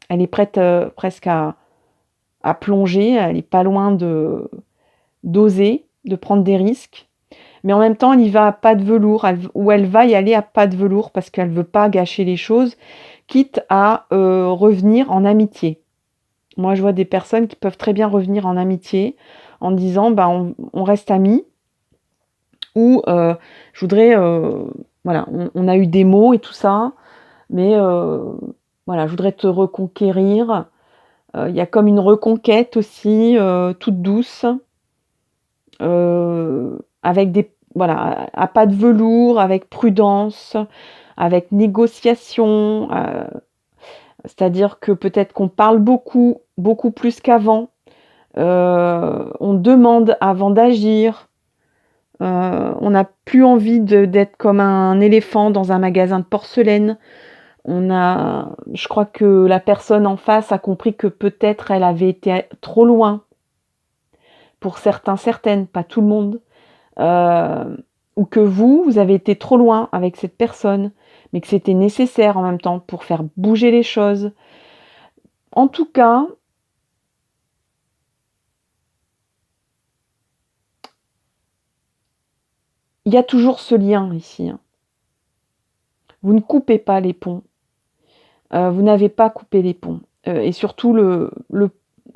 Elle est prête presque à plonger, elle est pas loin d'oser, de prendre des risques. Mais en même temps, elle y va à pas de velours, elle va y aller à pas de velours parce qu'elle veut pas gâcher les choses, quitte à revenir en amitié. Moi, je vois des personnes qui peuvent très bien revenir en amitié en disant on reste amis, ou je voudrais voilà, on a eu des mots et tout ça, mais voilà, je voudrais te reconquérir. Il y a comme une reconquête aussi, toute douce, avec voilà, à pas de velours, avec prudence, avec négociation. C'est-à-dire que peut-être qu'on parle beaucoup, beaucoup plus qu'avant. On demande avant d'agir. On n'a plus envie d'être comme un éléphant dans un magasin de porcelaine. Je crois que la personne en face a compris que peut-être elle avait été trop loin. Pour certains, certaines, pas tout le monde. Ou que vous avez été trop loin avec cette personne, mais que c'était nécessaire en même temps pour faire bouger les choses. En tout cas, il y a toujours ce lien ici, hein. Vous ne coupez pas les ponts. Vous n'avez pas coupé les ponts. Et surtout,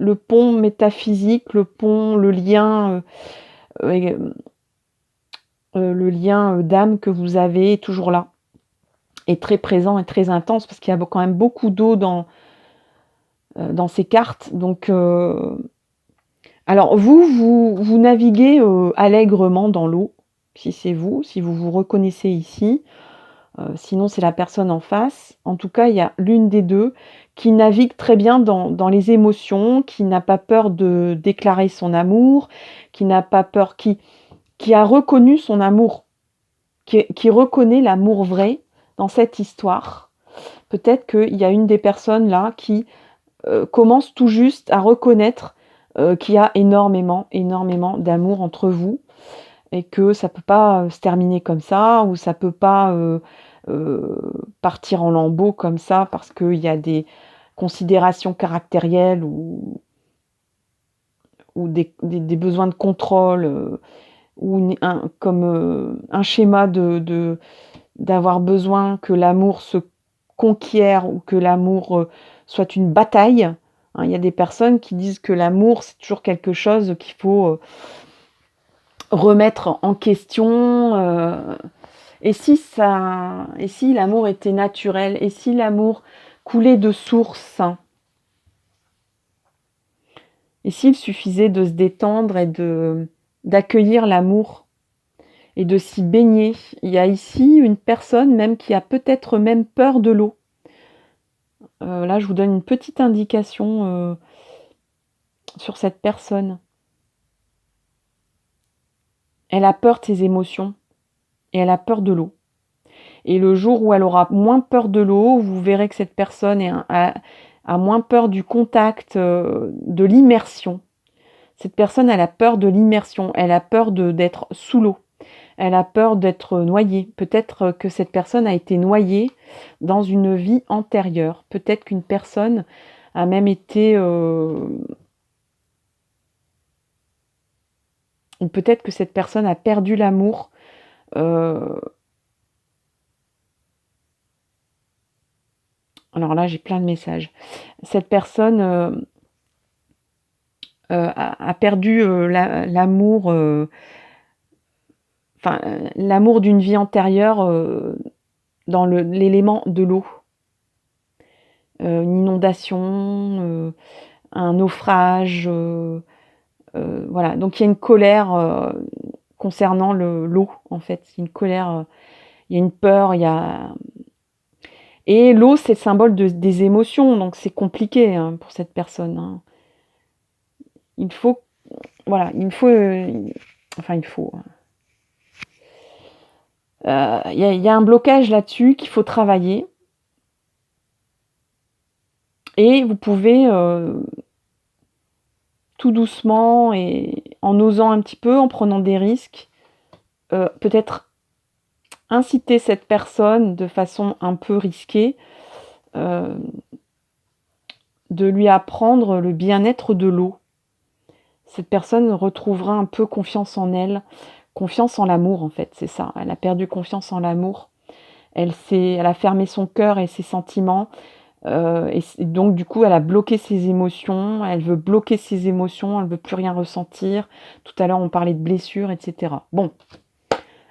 le pont métaphysique, le pont, le lien d'âme que vous avez est toujours là, est très présent et très intense, parce qu'il y a quand même beaucoup d'eau dans ces cartes. Donc, alors vous naviguez allègrement dans l'eau, si c'est vous, si vous vous reconnaissez ici. Sinon, c'est la personne en face. En tout cas, il y a l'une des deux qui navigue très bien dans les émotions, qui n'a pas peur de déclarer son amour, qui n'a pas peur, qui a reconnu son amour, qui reconnaît l'amour vrai dans cette histoire. Peut-être qu'il y a une des personnes là qui commence tout juste à reconnaître qu'il y a énormément d'amour entre vous, et que ça peut pas se terminer comme ça, ou ça peut pas partir en lambeaux comme ça, parce qu'il y a des considérations caractérielles ou des besoins de contrôle, ou comme un schéma d'avoir besoin que l'amour se conquiert, ou que l'amour soit une bataille. Hein, il y a des personnes qui disent que l'amour, c'est toujours quelque chose qu'il faut remettre en question. Et si l'amour était naturel, et si l'amour coulait de source, et s'il suffisait de se détendre et d'accueillir l'amour et de s'y baigner. Il y a ici une personne même qui a peut-être même peur de l'eau. Là, je vous donne une petite indication sur cette personne. Elle a peur de ses émotions et elle a peur de l'eau. Et le jour où elle aura moins peur de l'eau, vous verrez que cette personne a moins peur du contact, de l'immersion. Cette personne, elle a peur de l'immersion, elle a peur d'être sous l'eau. Elle a peur d'être noyée. Peut-être que cette personne a été noyée dans une vie antérieure. Peut-être qu'une personne a même été... ou peut-être que cette personne a perdu l'amour. Alors là, j'ai plein de messages. Cette personne a perdu l'amour... l'amour d'une vie antérieure dans l'élément de l'eau. Une inondation, un naufrage, voilà. Donc il y a une colère concernant l'eau, en fait. Il y a une colère, il y a une peur, et l'eau, c'est le symbole des émotions, donc c'est compliqué pour cette personne. Hein. Il faut, voilà, il faut... Il y a un blocage là-dessus qu'il faut travailler. Et vous pouvez tout doucement, et en osant un petit peu, en prenant des risques, peut-être inciter cette personne de façon un peu risquée, de lui apprendre le bien-être de l'eau. Cette personne retrouvera un peu confiance en elle, confiance en l'amour, en fait, c'est ça. Elle a perdu confiance en l'amour. Elle a fermé son cœur et ses sentiments. Et donc du coup elle a bloqué ses émotions, elle veut bloquer ses émotions, elle ne veut plus rien ressentir. Tout à l'heure on parlait de blessures, etc. Bon,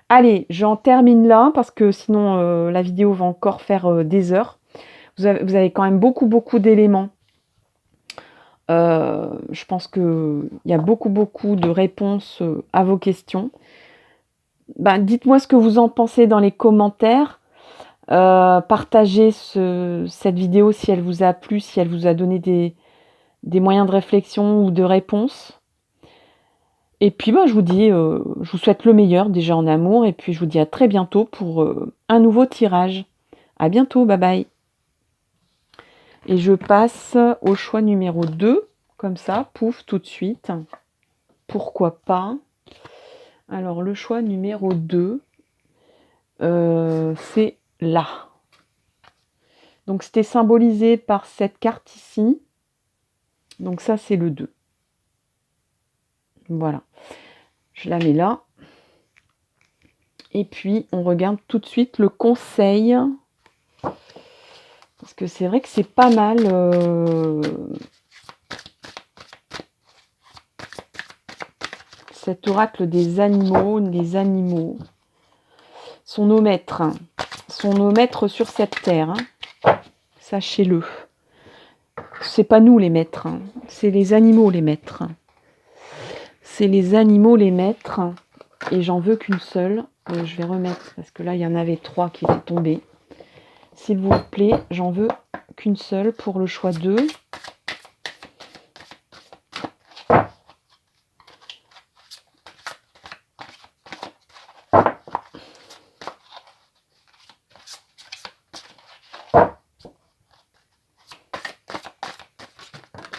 allez, j'en termine là, parce que sinon la vidéo va encore faire des heures. Vous avez quand même beaucoup d'éléments. Je pense qu'il y a beaucoup de réponses à vos questions. Dites-moi ce que vous en pensez dans les commentaires. Partagez cette vidéo si elle vous a plu, si elle vous a donné des moyens de réflexion ou de réponse. Et puis je vous dis, je vous souhaite le meilleur déjà en amour, et puis je vous dis à très bientôt pour un nouveau tirage. À bientôt, bye bye. Et je passe au choix numéro 2, comme ça, pouf, tout de suite. Pourquoi pas. Alors le choix numéro 2, c'est là. Donc c'était symbolisé par cette carte ici. Donc ça, c'est le 2. Voilà. Je la mets là. Et puis, on regarde tout de suite le conseil. Parce que c'est vrai que c'est pas mal. cet oracle des animaux. Les animaux sont nos maîtres. Sont nos maîtres sur cette terre. Sachez-le. C'est pas nous les maîtres. C'est les animaux les maîtres. C'est les animaux les maîtres. Et j'en veux qu'une seule. Je vais remettre, parce que là, il y en avait 3 qui étaient tombés. S'il vous plaît, j'en veux qu'une seule pour le choix 2.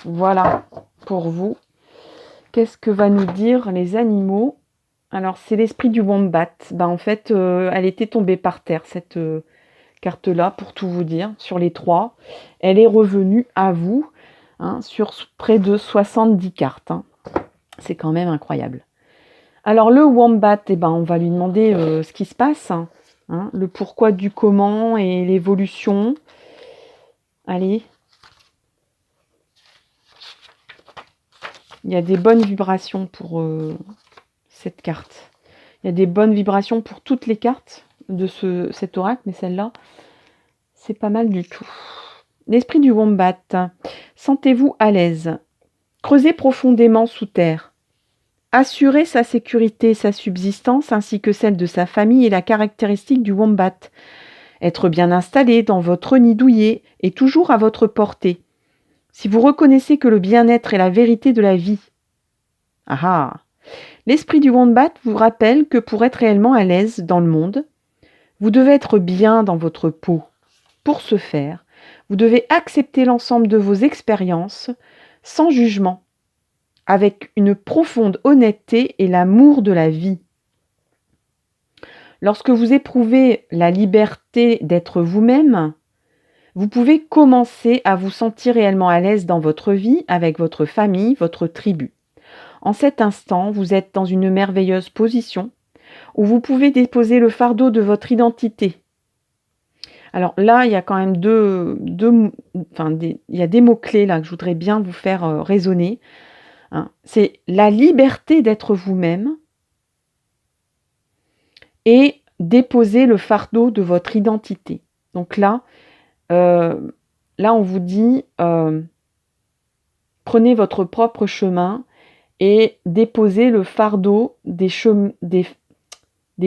Voilà, pour vous. Qu'est-ce que va nous dire les animaux? Alors, c'est l'esprit du wombat. En fait, elle était tombée par terre, cette carte-là, pour tout vous dire, sur les 3. Elle est revenue à vous, sur près de 70 cartes. C'est quand même incroyable. Alors, le wombat, on va lui demander ce qui se passe, le pourquoi du comment et l'évolution. Allez. Il y a des bonnes vibrations pour cette carte. Il y a des bonnes vibrations pour toutes les cartes de cet oracle, mais celle-là, c'est pas mal du tout. L'esprit du wombat. Sentez-vous à l'aise. Creusez profondément sous terre. Assurer sa sécurité, sa subsistance, ainsi que celle de sa famille est la caractéristique du wombat. Être bien installé dans votre nid douillet est toujours à votre portée. Si vous reconnaissez que le bien-être est la vérité de la vie. L'esprit du wombat vous rappelle que pour être réellement à l'aise dans le monde, vous devez être bien dans votre peau. Pour ce faire, vous devez accepter l'ensemble de vos expériences sans jugement, avec une profonde honnêteté et l'amour de la vie. Lorsque vous éprouvez la liberté d'être vous-même, vous pouvez commencer à vous sentir réellement à l'aise dans votre vie, avec votre famille, votre tribu. En cet instant, vous êtes dans une merveilleuse position où vous pouvez déposer le fardeau de votre identité. Alors là, il y a quand même il y a des mots-clés là que je voudrais bien vous faire résonner. C'est la liberté d'être vous-même et déposer le fardeau de votre identité. Donc là, on vous dit, prenez votre propre chemin et déposez le fardeau des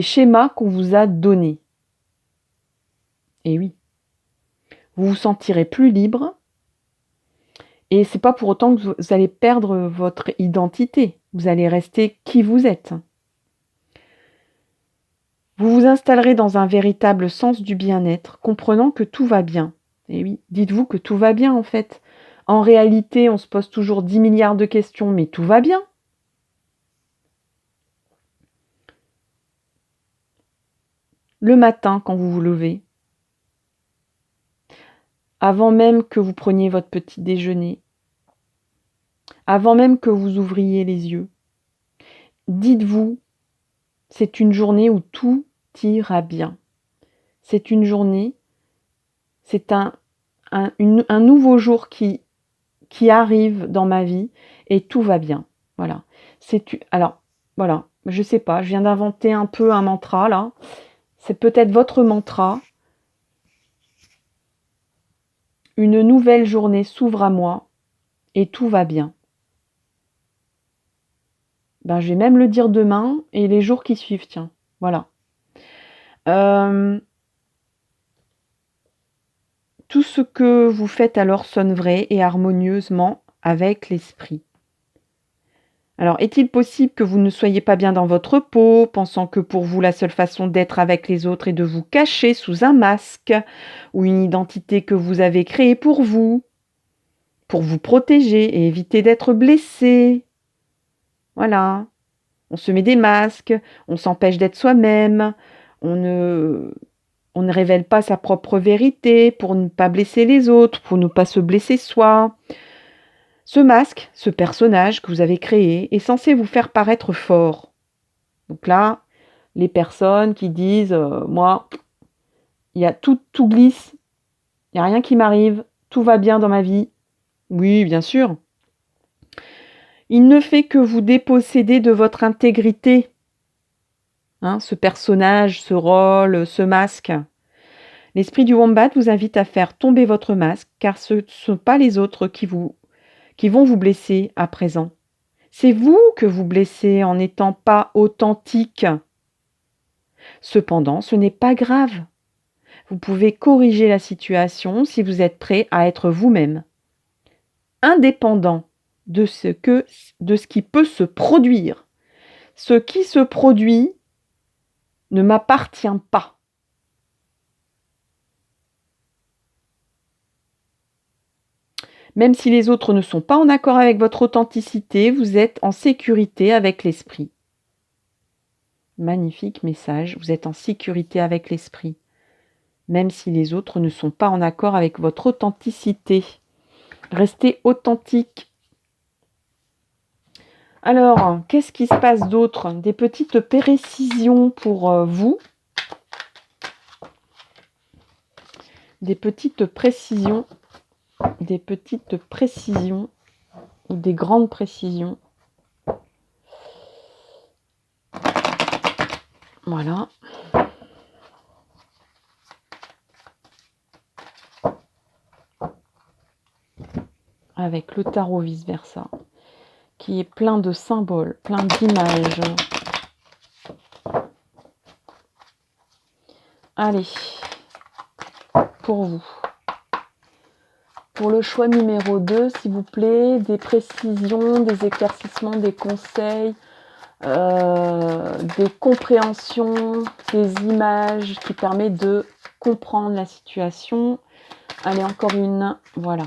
schémas qu'on vous a donnés. Et oui, vous vous sentirez plus libre et c'est pas pour autant que vous allez perdre votre identité. Vous allez rester qui vous êtes. Vous vous installerez dans un véritable sens du bien-être, comprenant que tout va bien. Et oui, dites-vous que tout va bien en fait. En réalité, on se pose toujours 10 milliards de questions, mais tout va bien. Le matin, quand vous vous levez, avant même que vous preniez votre petit déjeuner, avant même que vous ouvriez les yeux, dites-vous, c'est une journée où tout ira bien. C'est une journée, c'est un nouveau jour qui arrive dans ma vie et tout va bien. Voilà. Alors, voilà, je sais pas, je viens d'inventer un peu un mantra là. C'est peut-être votre mantra. Une nouvelle journée s'ouvre à moi et tout va bien. Je vais même le dire demain et les jours qui suivent, tiens. Voilà. Tout ce que vous faites alors sonne vrai et harmonieusement avec l'esprit. Alors, est-il possible que vous ne soyez pas bien dans votre peau, pensant que pour vous la seule façon d'être avec les autres est de vous cacher sous un masque ou une identité que vous avez créée pour vous protéger et éviter d'être blessé? Voilà. On se met des masques, on s'empêche d'être soi-même, on ne révèle pas sa propre vérité pour ne pas blesser les autres, pour ne pas se blesser soi. Ce masque, ce personnage que vous avez créé, est censé vous faire paraître fort. Donc là, les personnes qui disent moi, il y a tout glisse, il n'y a rien qui m'arrive, tout va bien dans ma vie. Oui, bien sûr. Il ne fait que vous déposséder de votre intégrité. Hein, ce personnage, ce rôle, ce masque. L'esprit du Wombat vous invite à faire tomber votre masque, car ce ne sont pas les autres qui vont vous blesser à présent. C'est vous que vous blessez en n'étant pas authentique. Cependant, ce n'est pas grave. Vous pouvez corriger la situation si vous êtes prêt à être vous-même, indépendant de ce qui peut se produire. Ce qui se produit ne m'appartient pas. Même si les autres ne sont pas en accord avec votre authenticité, vous êtes en sécurité avec l'esprit. Magnifique message, vous êtes en sécurité avec l'esprit. Même si les autres ne sont pas en accord avec votre authenticité. Restez authentique. Alors, qu'est-ce qui se passe d'autre? Des petites précisions pour vous. Des petites précisions ou des grandes précisions. Voilà. Avec le tarot vice-versa, qui est plein de symboles, plein d'images. Allez, pour vous. Pour le choix numéro 2, s'il vous plaît, des précisions, des éclaircissements, des conseils, des compréhensions, des images qui permettent de comprendre la situation. Allez, encore une. Voilà.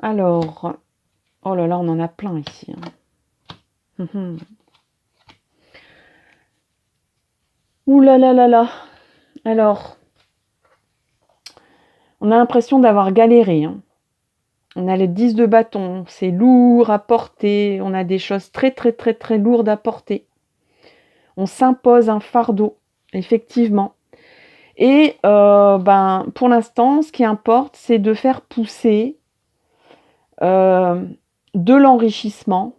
Alors, oh là là, on en a plein ici. Ouh là là là là. Alors, on a l'impression d'avoir galéré. On a le 10 de bâton, c'est lourd à porter, on a des choses très très très très lourdes à porter. On s'impose un fardeau, effectivement. Et pour l'instant, ce qui importe, c'est de faire pousser de l'enrichissement.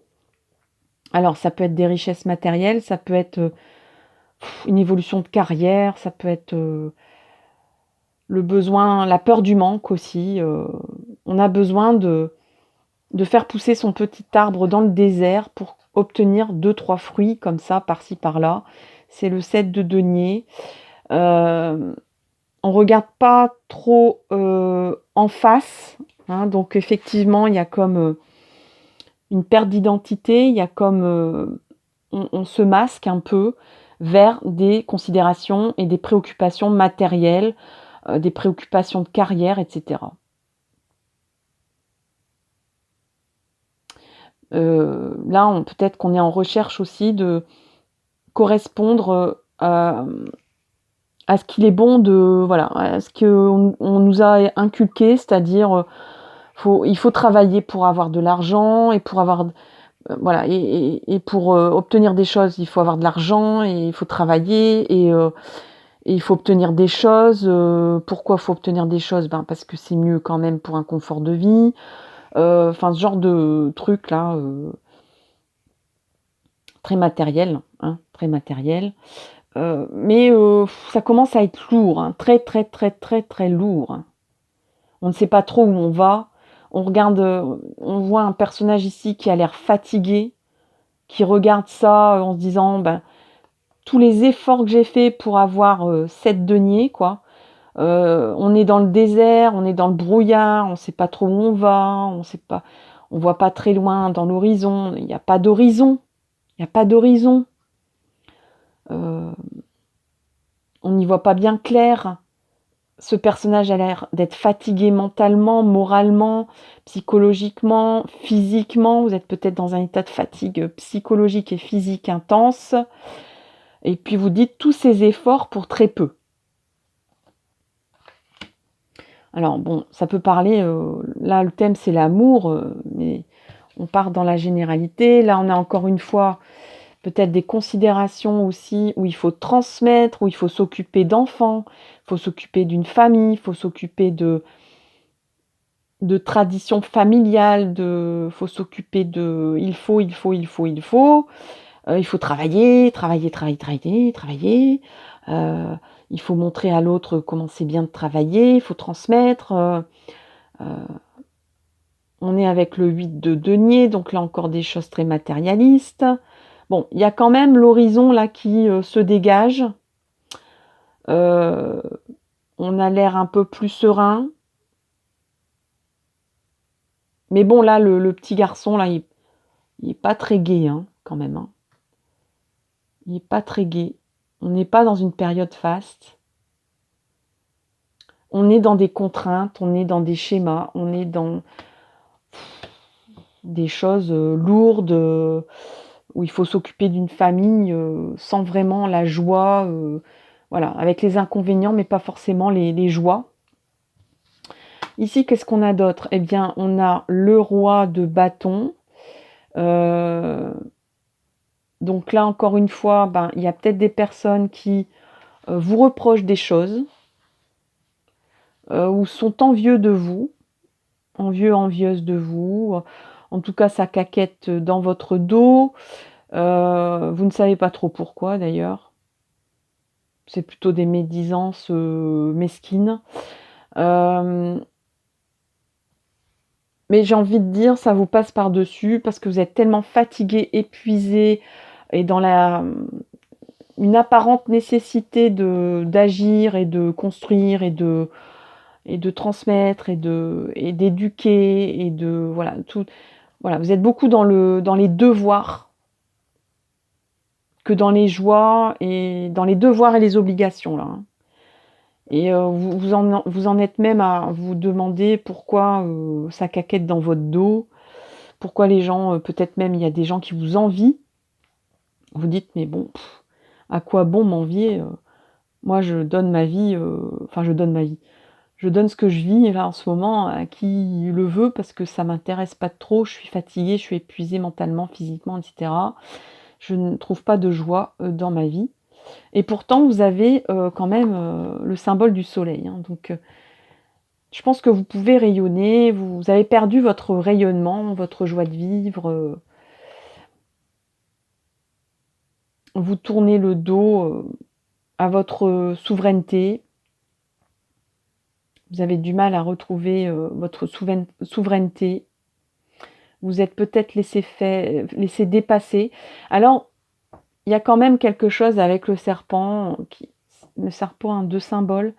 Alors, ça peut être des richesses matérielles, ça peut être une évolution de carrière, ça peut être le besoin, la peur du manque aussi. On a besoin de faire pousser son petit arbre dans le désert pour obtenir 2-3 fruits comme ça, par-ci, par-là. C'est le 7 de denier. On regarde pas trop en face. Hein, donc effectivement, il y a comme une perte d'identité, il y a comme on se masque un peu vers des considérations et des préoccupations matérielles, des préoccupations de carrière, etc. Là, peut-être qu'on est en recherche aussi de correspondre à ce qu'il est bon de... Voilà, à ce qu'on nous a inculqué, c'est-à-dire il faut travailler pour avoir de l'argent et pour avoir... voilà, et pour obtenir des choses, il faut avoir de l'argent et il faut travailler et il faut obtenir des choses. Pourquoi il faut obtenir des choses? Parce que c'est mieux quand même pour un confort de vie. Enfin, ce genre de truc là, très matériel, hein, très matériel. Mais ça commence à être lourd, hein, très très très très très lourd. On ne sait pas trop où on va. On regarde, on voit un personnage ici qui a l'air fatigué, qui regarde ça en se disant, tous les efforts que j'ai faits pour avoir 7 deniers, quoi. On est dans le désert, on est dans le brouillard, on ne sait pas trop où on va, on voit pas très loin dans l'horizon, il n'y a pas d'horizon, il n'y a pas d'horizon. On n'y voit pas bien clair. Ce personnage a l'air d'être fatigué mentalement, moralement, psychologiquement, physiquement. Vous êtes peut-être dans un état de fatigue psychologique et physique intense. Et puis vous dites tous ces efforts pour très peu. Alors bon, ça peut parler, là le thème c'est l'amour, mais on part dans la généralité. Là on a encore une fois peut-être des considérations aussi où il faut transmettre, où il faut s'occuper d'enfants, il faut s'occuper d'une famille, il faut s'occuper de de tradition familiale, faut s'occuper de il faut, il faut, il faut, il faut. Il faut travailler, travailler, travailler, travailler, travailler. Heu, il faut montrer à l'autre comment c'est bien de travailler, il faut transmettre, heu, on est avec le 8 de denier, donc là encore des choses très matérialistes. Bon, il y a quand même l'horizon là qui, se dégage. Heu, on a l'air un peu plus serein. Mais bon là, le petit garçon là, il est pas très gai, hein, quand même, hein. Il est pas très gai. On n'est pas dans une période faste. On est dans des contraintes, on est dans des schémas, on est dans des choses, lourdes, où il faut s'occuper d'une famille, sans vraiment la joie, voilà, avec les inconvénients, mais pas forcément les joies. Ici, qu'est-ce qu'on a d'autre? Eh bien, on a le roi de bâton. Heu, donc là, encore une fois, ben, il y a peut-être des personnes qui, vous reprochent des choses, ou sont envieux de vous, envieux, envieuses de vous. En tout cas, ça caquette dans votre dos. Vous ne savez pas trop pourquoi d'ailleurs. C'est plutôt des médisances, mesquines. Hem, mais j'ai envie de dire, ça vous passe par-dessus parce que vous êtes tellement fatigué, épuisé et dans une apparente nécessité d'agir et de construire et de transmettre et d'éduquer et de voilà, tout voilà, vous êtes beaucoup dans les devoirs que dans les joies et dans les devoirs et les obligations là, hein. Et vous en êtes même à vous demander pourquoi, ça caquette dans votre dos, pourquoi les gens, peut-être même il y a des gens qui vous envient. Vous dites: «Mais bon, à quoi bon m'envier, moi je donne ma vie, enfin je donne ma vie, je donne ce que je vis là en ce moment à qui le veut parce que ça m'intéresse pas trop, je suis fatiguée, je suis épuisée mentalement, physiquement et cetera. Je ne trouve pas de joie, dans ma vie». Et pourtant vous avez, quand même, le symbole du soleil, hein, donc je pense que vous pouvez rayonner, vous avez perdu votre rayonnement, votre joie de vivre, vous tournez le dos, à votre souveraineté. Vous avez du mal à retrouver, votre souveraineté. Vous êtes peut-être laissé dépasser. Alors, il y a quand même quelque chose avec le serpent, le serpent a 2 symboles.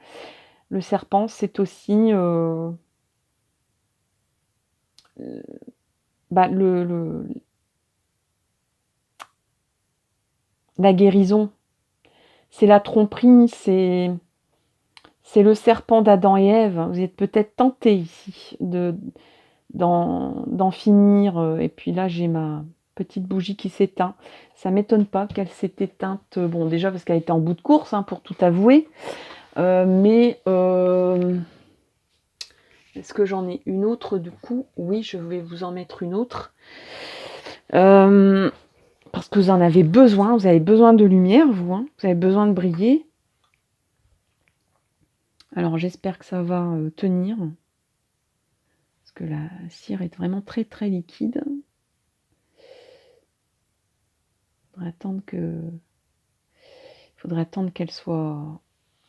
Le serpent, c'est aussi, bah, la guérison. C'est la tromperie, c'est le serpent d'Adam et Ève. Vous êtes peut-être tentés ici d'en finir, et puis là, j'ai ma petite bougie qui s'éteint. Ça m'étonne pas qu'elle s'est éteinte, bon, déjà parce qu'elle était en bout de course, hein, pour tout avouer, mais est-ce que j'en ai une autre du coup? Oui, je vais vous en mettre une autre. Parce que vous en avez besoin, vous avez besoin de lumière, vous, hein, vous avez besoin de briller. Alors j'espère que ça va, tenir. Parce que la cire est vraiment très très liquide. Faudrait attendre qu'elle soit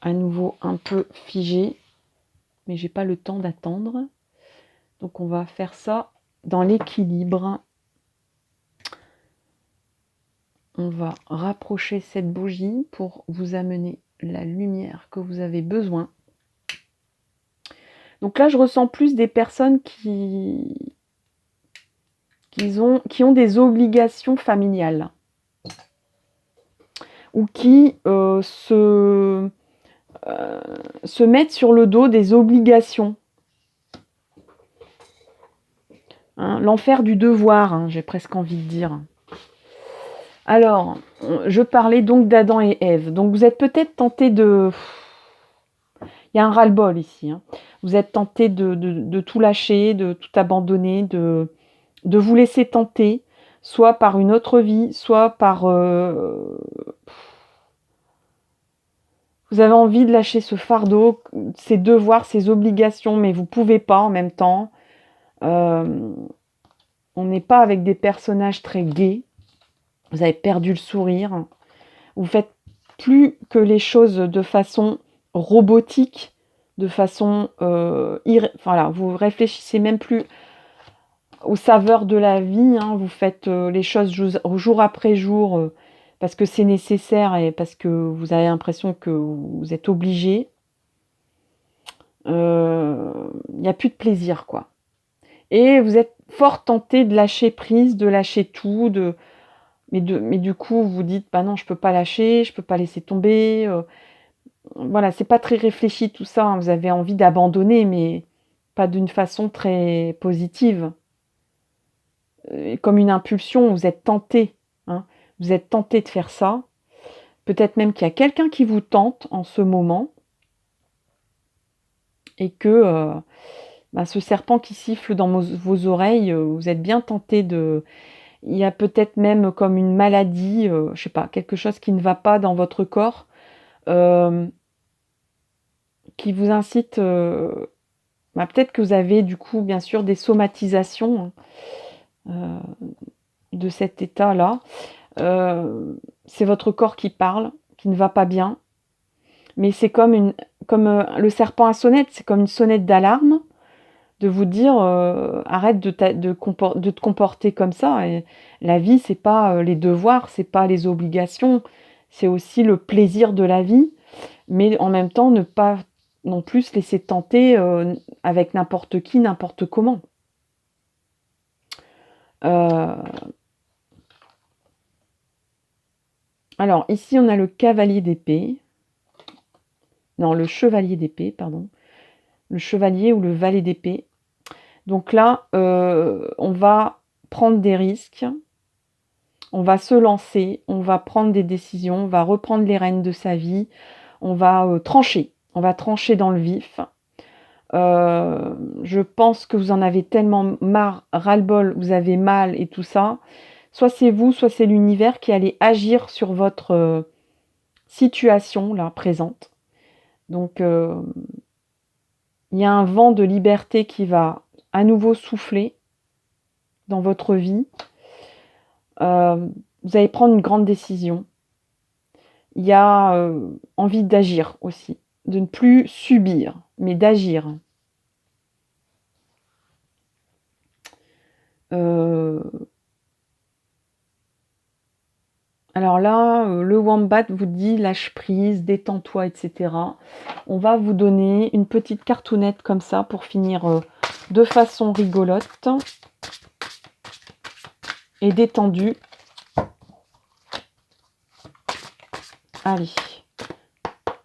à nouveau un peu figée, mais j'ai pas le temps d'attendre. Donc on va faire ça dans l'équilibre. On va rapprocher cette bougie pour vous amener la lumière que vous avez besoin. Donc là, je ressens plus des personnes qui ont des obligations familiales ou qui se mettent sur le dos des obligations. Hein, l'enfer du devoir, hein, j'ai presque envie de dire. Alors, je parlais donc d'Adam et Ève. Donc vous êtes peut-être tenté de... Il y a un ras-le-bol ici, hein. Vous êtes tenté de tout lâcher, de tout abandonner, de vous laisser tenter, soit par une autre vie, soit par... vous avez envie de lâcher ce fardeau, ces devoirs, ces obligations, mais vous pouvez pas en même temps. On n'est pas avec des personnages très gais. Vous avez perdu le sourire. Vous faites plus que les choses de façon robotique, de façon voilà, vous réfléchissez même plus aux saveurs de la vie, hein. Vous faites les choses jour après jour parce que c'est nécessaire et parce que vous avez l'impression que vous êtes obligé. Il n'y a plus de plaisir, quoi. Et vous êtes fort tenté de lâcher prise, de lâcher tout, mais du coup, vous dites, bah non, je peux pas lâcher, je peux pas laisser tomber. Voilà, c'est pas très réfléchi tout ça, hein. Vous avez envie d'abandonner, mais pas d'une façon très positive. Comme une impulsion, vous êtes tenté, hein. Vous êtes tenté de faire ça. Peut-être même qu'il y a quelqu'un qui vous tente en ce moment et que ce serpent qui siffle dans vos oreilles, vous êtes bien tenté de... Il y a peut-être même comme une maladie, je sais pas, quelque chose qui ne va pas dans votre corps, qui vous incite... peut-être que vous avez du coup, bien sûr, des somatisations de cet état-là. C'est votre corps qui parle, qui ne va pas bien. Mais c'est comme le serpent à sonnette, c'est comme une sonnette d'alarme de vous dire arrête de te comporter comme ça. Et la vie, c'est pas les devoirs, c'est pas les obligations, c'est aussi le plaisir de la vie, mais en même temps ne pas non plus se laisser tenter avec n'importe qui, n'importe comment. Alors ici on a le cavalier d'épée. Non, le chevalier d'épée, pardon. Le chevalier ou le valet d'épée. Donc là, on va prendre des risques, on va se lancer, on va prendre des décisions, on va reprendre les rênes de sa vie, on va trancher dans le vif. Je pense que vous en avez tellement marre, ras-le-bol, vous avez mal et tout ça. Soit c'est vous, soit c'est l'univers qui allait agir sur votre situation là présente. Donc il y a un vent de liberté qui va à nouveau souffler dans votre vie. Vous allez prendre une grande décision. Il y a envie d'agir aussi, de ne plus subir, mais d'agir. Alors là, le wombat vous dit lâche prise, détends-toi, etc. On va vous donner une petite cartoonette comme ça pour finir de façon rigolote et détendue. Allez,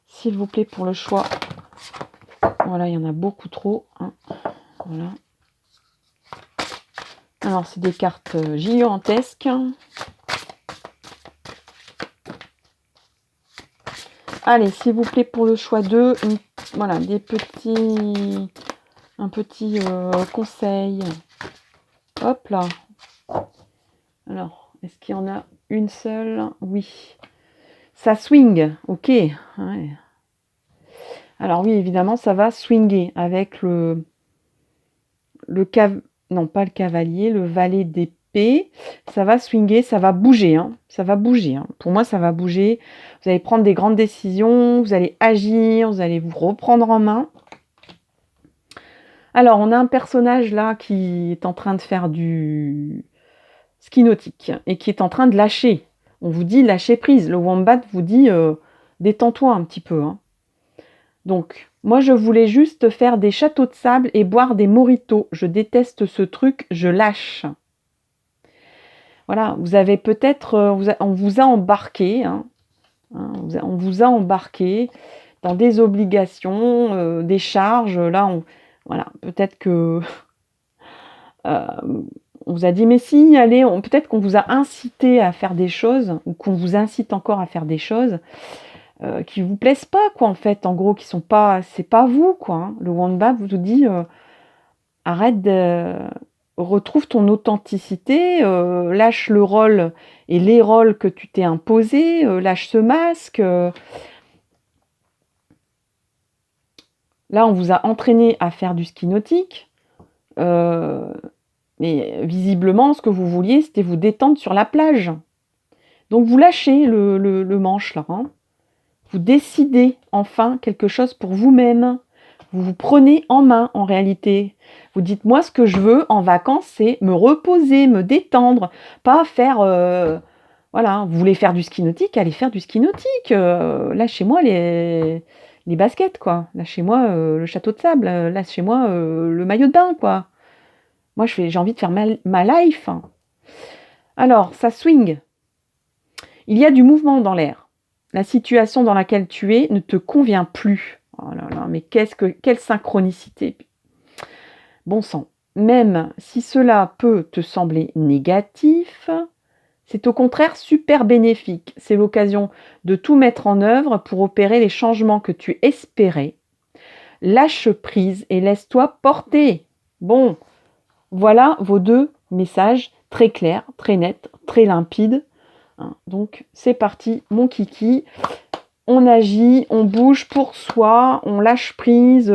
s'il vous plaît pour le choix. Voilà, il y en a beaucoup trop, hein. Voilà. Alors, c'est des cartes gigantesques. Allez, s'il vous plaît, pour le choix 2, voilà, un petit conseil. Hop là. Alors, est-ce qu'il y en a une seule? Oui. Ça swing, ok. Ouais. Alors oui, évidemment, ça va swinguer avec non pas le cavalier, le valet d'épée. Ça va swinguer, ça va bouger, hein. Ça va bouger, hein. Pour moi, ça va bouger. Vous allez prendre des grandes décisions, vous allez agir, vous allez vous reprendre en main. Alors, on a un personnage là qui est en train de faire du ski nautique et qui est en train de lâcher. On vous dit lâcher prise. Le wombat vous dit détends-toi un petit peu, hein. Donc, moi, je voulais juste faire des châteaux de sable et boire des mojitos. Je déteste ce truc, je lâche. Voilà, vous avez peut-être... on vous a embarqué, hein, on vous a embarqué dans des obligations, des charges. Là, voilà, peut-être que... on vous a dit, mais si, allez, peut-être qu'on vous a incité à faire des choses, ou qu'on vous incite encore à faire des choses, qui vous plaisent pas, quoi, en fait, en gros, qui sont pas, c'est pas vous, quoi, hein. Le wombat vous dit arrête retrouve ton authenticité, lâche le rôle et les rôles que tu t'es imposés, lâche ce masque. Là, on vous a entraîné à faire du ski nautique. Mais visiblement, ce que vous vouliez, c'était vous détendre sur la plage. Donc vous lâchez le manche là, hein. Vous décidez enfin quelque chose pour vous-même. Vous vous prenez en main en réalité. Vous dites, moi ce que je veux en vacances, c'est me reposer, me détendre, pas faire... voilà, vous voulez faire du ski nautique, allez faire du ski nautique. Lâchez-moi les baskets, quoi. Lâchez-moi le château de sable. Lâchez-moi le maillot de bain, quoi. Moi, j'ai envie de faire ma life. Alors, ça swing. Il y a du mouvement dans l'air. La situation dans laquelle tu es ne te convient plus. Oh là là, mais quelle synchronicité. Bon sang. Même si cela peut te sembler négatif, c'est au contraire super bénéfique. C'est l'occasion de tout mettre en œuvre pour opérer les changements que tu espérais. Lâche prise et laisse-toi porter. Bon, voilà vos 2 messages très clairs, très nets, très limpides. Donc c'est parti, mon kiki. On agit, on bouge pour soi, on lâche prise,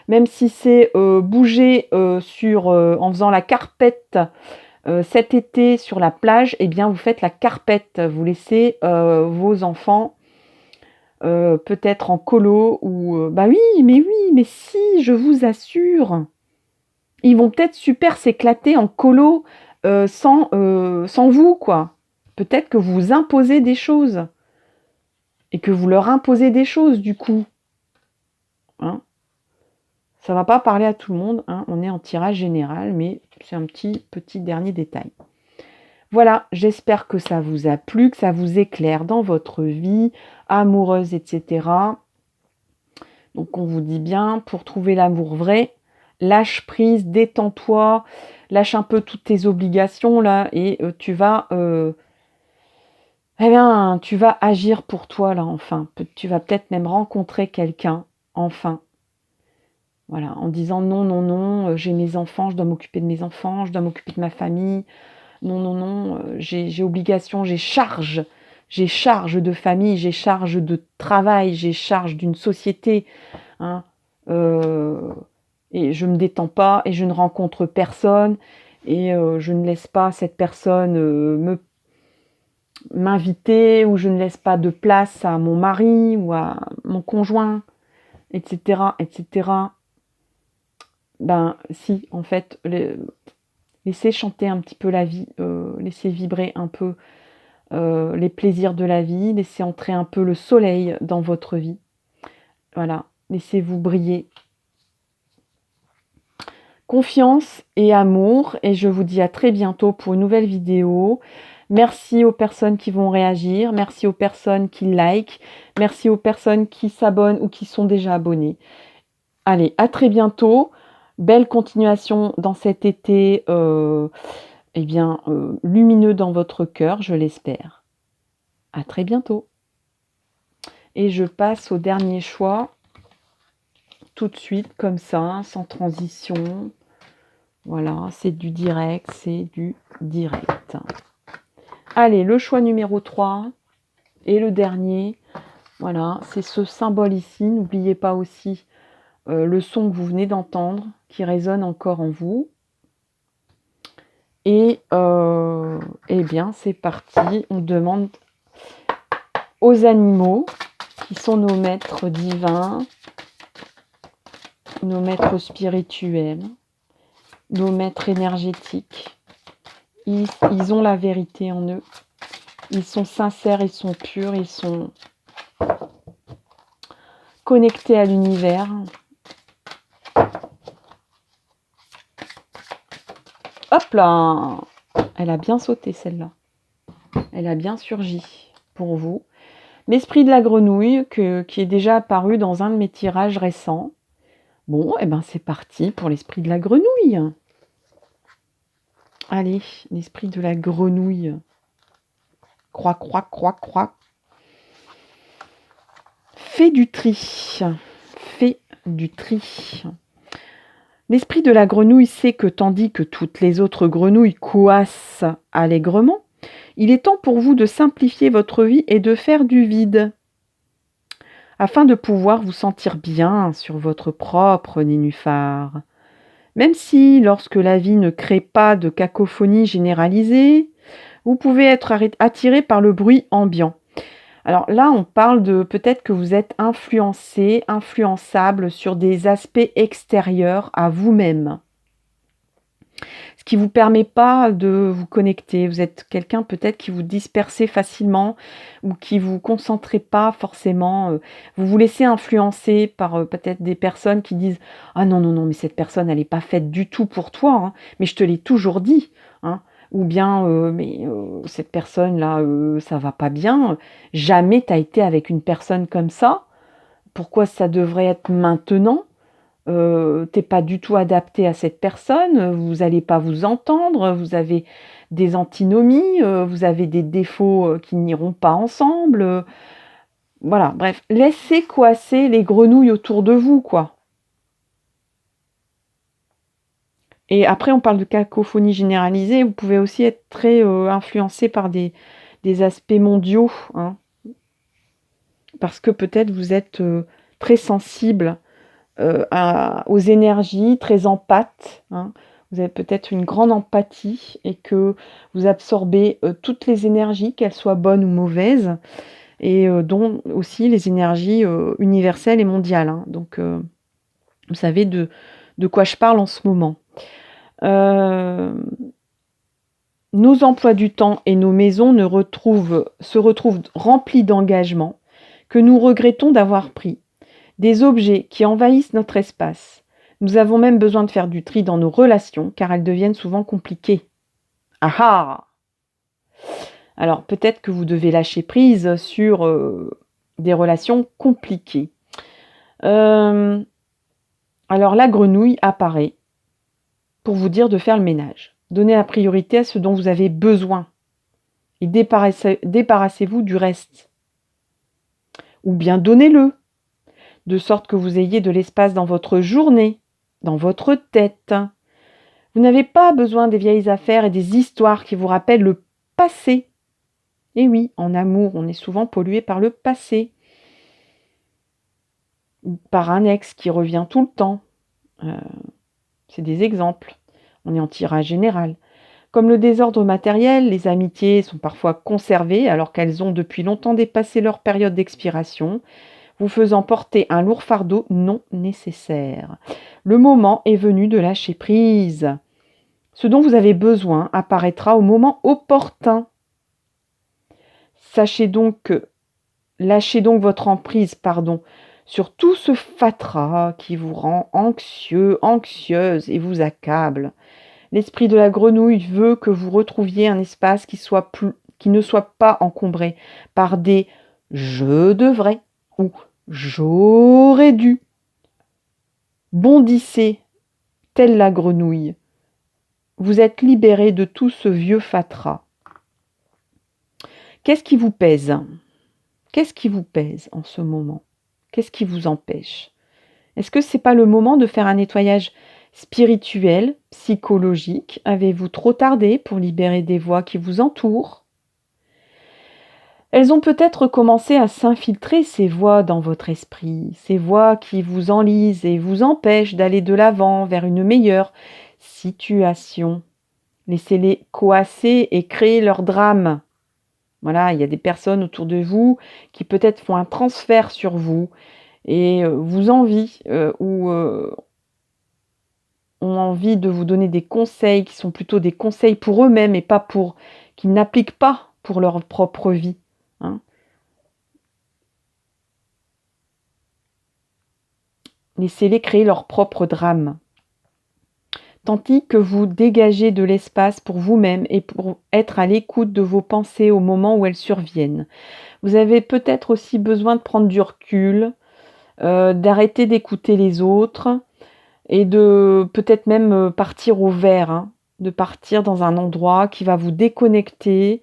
même si c'est bouger en faisant la carpette cet été sur la plage, eh bien vous faites la carpette, vous laissez vos enfants peut-être en colo ou bah oui, mais si, je vous assure, ils vont peut-être super s'éclater en colo sans vous, quoi. Peut-être que vous imposez des choses et que vous leur imposez des choses du coup. Hein, ça va pas parler à tout le monde, hein, on est en tirage général, mais c'est un petit dernier détail. Voilà, j'espère que ça vous a plu, que ça vous éclaire dans votre vie amoureuse, etc. Donc on vous dit bien, pour trouver l'amour vrai, lâche prise, détends-toi, lâche un peu toutes tes obligations là et tu vas agir pour toi là enfin. Tu vas peut-être même rencontrer quelqu'un enfin. Voilà, en disant non, j'ai mes enfants, je dois m'occuper de mes enfants, je dois m'occuper de ma famille. Non, j'ai obligation, j'ai charge de famille, j'ai charge de travail, j'ai charge d'une société, hein, et je me détends pas, et je ne rencontre personne, et je ne laisse pas cette personne m'inviter, ou je ne laisse pas de place à mon mari ou à mon conjoint, etc., etc. Ben si, en fait, laissez chanter un petit peu la vie, laissez vibrer un peu les plaisirs de la vie, laissez entrer un peu le soleil dans votre vie. Voilà, laissez-vous briller. Confiance et amour, et je vous dis à très bientôt pour une nouvelle vidéo. Merci aux personnes qui vont réagir, merci aux personnes qui likent, merci aux personnes qui s'abonnent ou qui sont déjà abonnées. Allez, à très bientôt. Belle continuation dans cet été lumineux dans votre cœur, je l'espère. À très bientôt. Et je passe au dernier choix, tout de suite, comme ça, sans transition. Voilà, c'est du direct, Allez, le choix numéro 3 et le dernier. Voilà, c'est ce symbole ici. N'oubliez pas aussi le son que vous venez d'entendre, qui résonne encore en vous. Et eh bien, c'est parti. On demande aux animaux, qui sont nos maîtres divins, nos maîtres spirituels, nos maîtres énergétiques. Ils ont la vérité en eux. Ils sont sincères, ils sont purs, ils sont connectés à l'univers. Hop là! Elle a bien sauté celle-là. Elle a bien surgi pour vous. L'esprit de la grenouille qui est déjà apparu dans un de mes tirages récents. Bon, et ben c'est parti pour l'esprit de la grenouille. Allez, l'esprit de la grenouille. Croix, croix, croix, croix. Fais du tri. Fais du tri. L'esprit de la grenouille sait que tandis que toutes les autres grenouilles coassent allègrement, il est temps pour vous de simplifier votre vie et de faire du vide, afin de pouvoir vous sentir bien sur votre propre nénuphar. Même si, lorsque la vie ne crée pas de cacophonie généralisée, vous pouvez être attiré par le bruit ambiant. Alors là, on parle de peut-être que vous êtes influencé, influençable sur des aspects extérieurs à vous-même. Ce qui ne vous permet pas de vous connecter. Vous êtes quelqu'un peut-être qui vous dispersez facilement ou qui vous concentrez pas forcément. Vous vous laissez influencer par peut-être des personnes qui disent: «Ah non, non, non, mais cette personne, elle n'est pas faite du tout pour toi, hein, mais je te l'ai toujours dit, hein». Ou bien, «Mais cette personne-là, ça va pas bien. Jamais tu as été avec une personne comme ça. Pourquoi ça devrait être maintenant? Tu pas du tout adapté à cette personne, vous allez pas vous entendre, vous avez des antinomies, vous avez des défauts, qui n'iront pas ensemble, voilà, bref, laissez coasser les grenouilles autour de vous, quoi. Et après on parle de cacophonie généralisée, vous pouvez aussi être très, influencé par des aspects mondiaux, hein. Parce que peut-être vous êtes, très sensible aux énergies, très empathe, hein. Vous avez peut-être une grande empathie et que vous absorbez toutes les énergies, qu'elles soient bonnes ou mauvaises, et dont aussi les énergies universelles et mondiales, hein. Donc, vous savez de quoi je parle en ce moment. Euh, Nos emplois du temps et nos maisons se retrouvent remplis d'engagements que nous regrettons d'avoir pris. Des objets qui envahissent notre espace. Nous avons même besoin de faire du tri dans nos relations car elles deviennent souvent compliquées. Ah ah! Alors peut-être que vous devez lâcher prise sur des relations compliquées. Euh, alors la grenouille apparaît pour vous dire de faire le ménage. Donnez la priorité à ce dont vous avez besoin et débarrassez-vous du reste. Ou bien donnez-le, de sorte que vous ayez de l'espace dans votre journée, dans votre tête. Vous n'avez pas besoin des vieilles affaires et des histoires qui vous rappellent le passé. Et oui, en amour, on est souvent pollué par le passé. Par un ex qui revient tout le temps. C'est des exemples. On est en tirage général. Comme le désordre matériel, les amitiés sont parfois conservées alors qu'elles ont depuis longtemps dépassé leur période d'expiration, vous faisant porter un lourd fardeau non nécessaire. Le moment est venu de lâcher prise. Ce dont vous avez besoin apparaîtra au moment opportun. Lâchez donc votre emprise, sur tout ce fatras qui vous rend anxieux, anxieuse et vous accable. L'esprit de la grenouille veut que vous retrouviez un espace qui ne soit pas encombré par des je devrais ou j'aurais dû. Bondissez, telle la grenouille. Vous êtes libéré de tout ce vieux fatras. Qu'est-ce qui vous pèse? Qu'est-ce qui vous pèse en ce moment? Qu'est-ce qui vous empêche? Est-ce que c'est pas le moment de faire un nettoyage spirituel, psychologique? Avez-vous trop tardé pour libérer des voix qui vous entourent? Elles ont peut-être commencé à s'infiltrer, ces voix dans votre esprit, ces voix qui vous enlisent et vous empêchent d'aller de l'avant vers une meilleure situation. Laissez-les coasser et créer leur drame. Voilà, il y a des personnes autour de vous qui peut-être font un transfert sur vous et vous envient ou ont envie de vous donner des conseils qui sont plutôt des conseils pour eux-mêmes et pas pour qu'ils n'appliquent pas pour leur propre vie, hein. Laissez-les créer leur propre drame. Tandis que vous dégagez de l'espace pour vous-même et pour être à l'écoute de vos pensées au moment où elles surviennent. Vous avez peut-être aussi besoin de prendre du recul, d'arrêter d'écouter les autres et de peut-être même partir au vert, hein, de partir dans un endroit qui va vous déconnecter.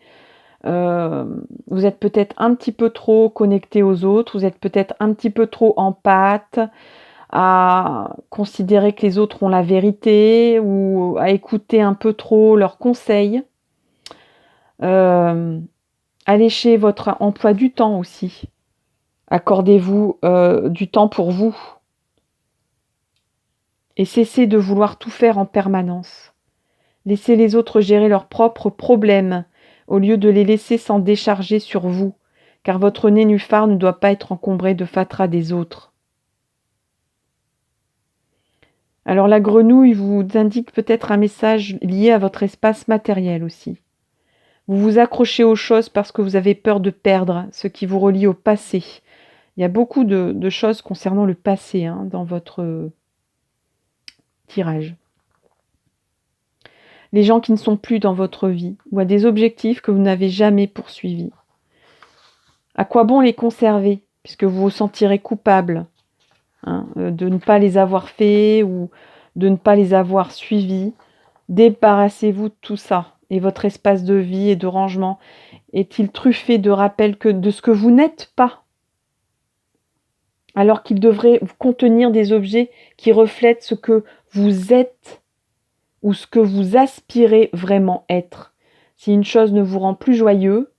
Vous êtes peut-être un petit peu trop connecté aux autres, vous êtes peut-être un petit peu trop en pâte, à considérer que les autres ont la vérité ou à écouter un peu trop leurs conseils. Euh, Alléchez votre emploi du temps aussi. Accordez-vous du temps pour vous. Et cessez de vouloir tout faire en permanence. Laissez les autres gérer leurs propres problèmes, au lieu de les laisser s'en décharger sur vous, car votre nénuphar ne doit pas être encombré de fatras des autres. Alors la grenouille vous indique peut-être un message lié à votre espace matériel aussi. Vous vous accrochez aux choses parce que vous avez peur de perdre ce qui vous relie au passé. Il y a beaucoup de choses concernant le passé dans votre tirage. Les gens qui ne sont plus dans votre vie, ou à des objectifs que vous n'avez jamais poursuivis. À quoi bon les conserver, puisque vous vous sentirez coupable de ne pas les avoir faits ou de ne pas les avoir suivis. Débarrassez-vous de tout ça. Et votre espace de vie et de rangement est-il truffé de rappels de ce que vous n'êtes pas, alors qu'il devrait contenir des objets qui reflètent ce que vous êtes ou ce que vous aspirez vraiment être. Si une chose ne vous rend plus joyeux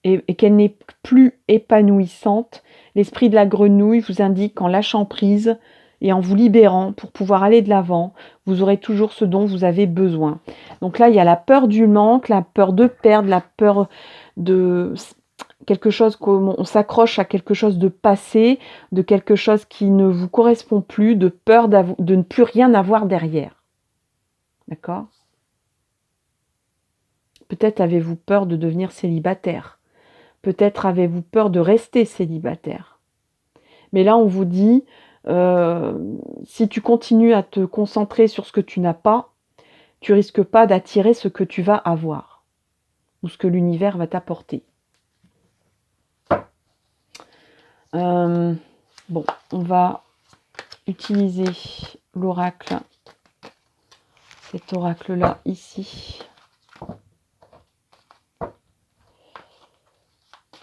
et qu'elle n'est plus épanouissante, l'esprit de la grenouille vous indique qu'en lâchant prise et en vous libérant pour pouvoir aller de l'avant, vous aurez toujours ce dont vous avez besoin. Donc là, il y a la peur du manque, la peur de perdre, la peur de quelque chose, on s'accroche à quelque chose de passé, de quelque chose qui ne vous correspond plus, de peur de ne plus rien avoir derrière. D'accord ? Peut-être avez-vous peur de devenir célibataire. Peut-être avez-vous peur de rester célibataire. Mais là, on vous dit, si tu continues à te concentrer sur ce que tu n'as pas, tu risques pas d'attirer ce que tu vas avoir ou ce que l'univers va t'apporter. Bon, on va utiliser l'oracle, cet oracle-là ici,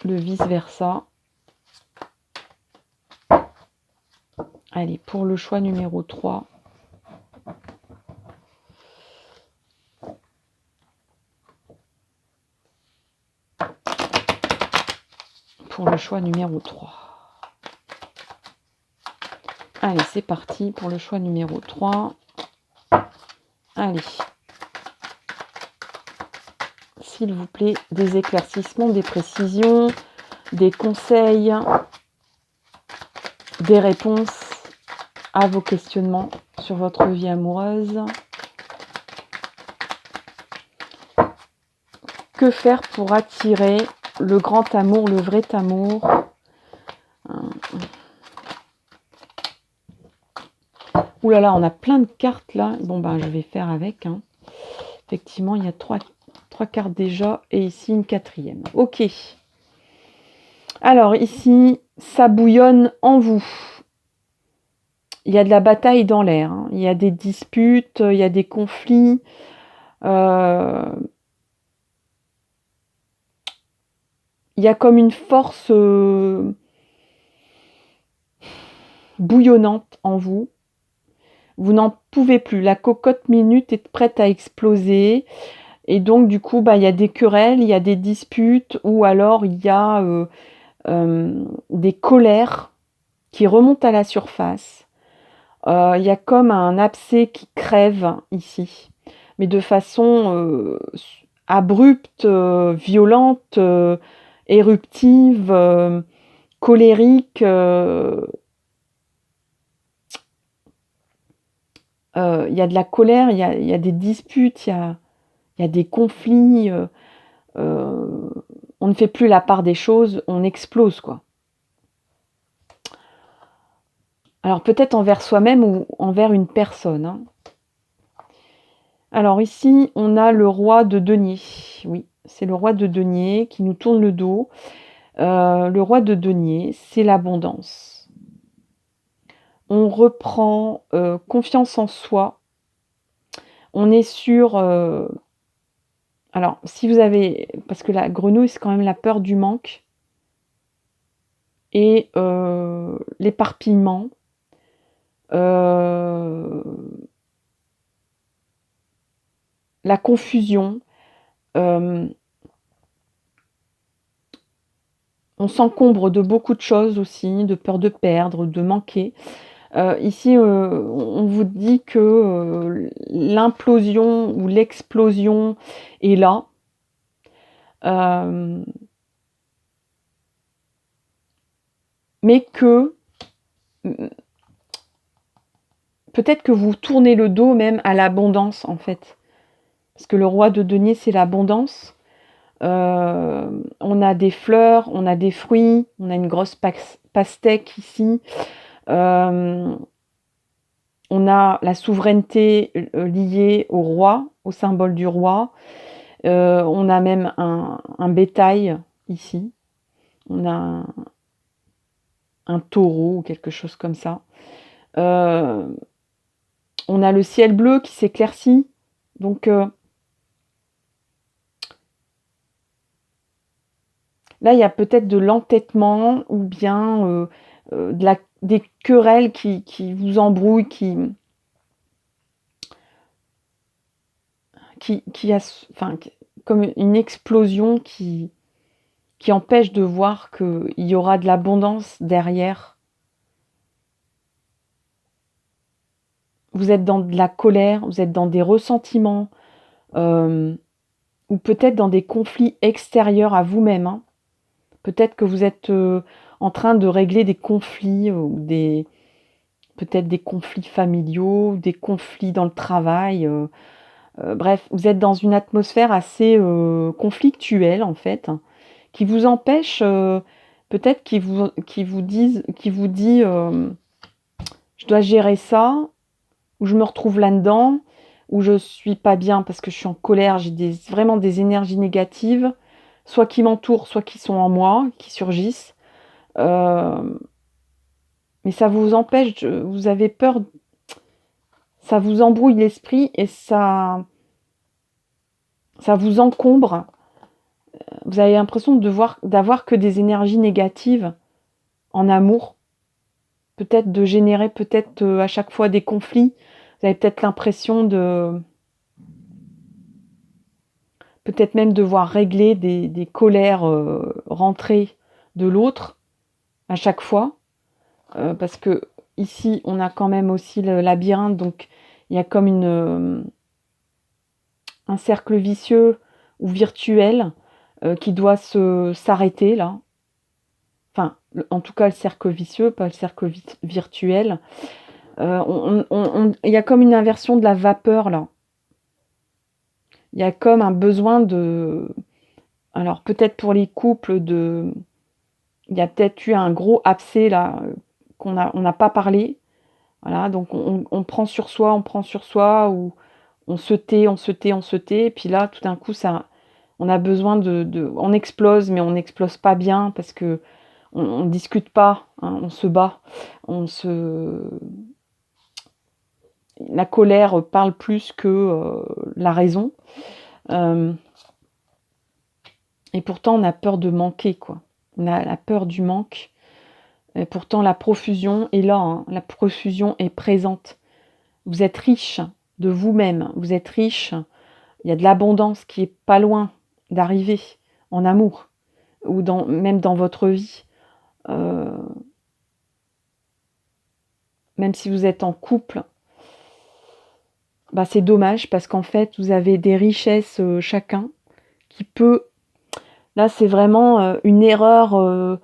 le vice-versa. Allez, pour le choix numéro 3. Pour le choix numéro 3. Allez, c'est parti pour le choix numéro 3. Allez. S'il vous plaît, des éclaircissements, des précisions, des conseils, des réponses à vos questionnements sur votre vie amoureuse. Que faire pour attirer le grand amour, le vrai amour ? Ouh là là, on a plein de cartes là. Bon ben, je vais faire avec. Effectivement, il y a trois cartes déjà et ici une quatrième. Ok. Alors ici, ça bouillonne en vous. Il y a de la bataille dans l'air. Il y a des disputes, il y a des conflits. Il y a comme une force bouillonnante en vous. Vous n'en pouvez plus. La cocotte minute est prête à exploser. Et donc, du coup, il y a des querelles, il y a des disputes, ou alors il y a des colères qui remontent à la surface. Il y a comme un abcès qui crève ici, mais de façon abrupte, violente, éruptive, colérique. Il y a de la colère, il y a des disputes, il y a des conflits. On ne fait plus la part des choses, on explose, quoi. Alors peut-être envers soi-même ou envers une personne. Alors ici, on a le roi de denier. Oui, c'est le roi de denier qui nous tourne le dos. Le roi de denier, c'est l'abondance. On reprend confiance en soi. On est sur... alors, si vous avez... Parce que la grenouille, c'est quand même la peur du manque. Et l'éparpillement. La confusion. On s'encombre de beaucoup de choses aussi, de peur de perdre, de manquer. Ici, on vous dit que l'implosion ou l'explosion est là. Euh, mais que peut-être que vous tournez le dos même à l'abondance en fait. Parce que le roi de denier, c'est l'abondance. On a des fleurs, on a des fruits, on a une grosse pastèque ici. Euh, on a la souveraineté liée au roi, au symbole du roi. On a même un bétail ici. On a un taureau ou quelque chose comme ça. On a le ciel bleu qui s'éclaircit. Donc là, il y a peut-être de l'entêtement ou bien des querelles qui vous embrouillent, enfin, comme une explosion qui empêche de voir qu'il y aura de l'abondance derrière. Vous êtes dans de la colère, vous êtes dans des ressentiments, ou peut-être dans des conflits extérieurs à vous-même, hein. Peut-être que vous êtes en train de régler des conflits, ou peut-être des conflits familiaux, des conflits dans le travail. Bref, vous êtes dans une atmosphère assez conflictuelle en fait, qui vous empêche, peut-être qui vous dit je dois gérer ça, ou je me retrouve là-dedans, ou je suis pas bien parce que je suis en colère, j'ai vraiment des énergies négatives, soit qui m'entourent, soit qui sont en moi, qui surgissent. Euh, mais ça vous empêche, vous avez peur, ça vous embrouille l'esprit et ça vous encombre. Vous avez l'impression d'avoir que des énergies négatives en amour, peut-être de générer peut-être à chaque fois des conflits. Vous avez peut-être l'impression de peut-être même devoir régler des colères rentrées de l'autre à chaque fois, parce que ici on a quand même aussi le labyrinthe, donc il y a comme un cercle vicieux ou virtuel qui doit s'arrêter là. Enfin, en tout cas le cercle vicieux, pas le cercle virtuel. Il y a comme une inversion de la vapeur là. Il y a comme un besoin de... Alors peut-être pour les couples de... Il y a peut-être eu un gros abcès là on n'a pas parlé. Voilà, donc on prend sur soi, ou on se tait, et puis là tout d'un coup on a besoin on explose, mais on n'explose pas bien parce que on discute pas, hein, on se bat, la colère parle plus que la raison. Euh, et pourtant on a peur de manquer, quoi. On a la peur du manque. Et pourtant la profusion est là, hein, la profusion est présente. Vous êtes riche de vous-même, vous êtes riche. Il y a de l'abondance qui est pas loin d'arriver en amour ou même dans votre vie. Euh, Même si vous êtes en couple, bah c'est dommage parce qu'en fait vous avez des richesses chacun qui peut. Là c'est vraiment une erreur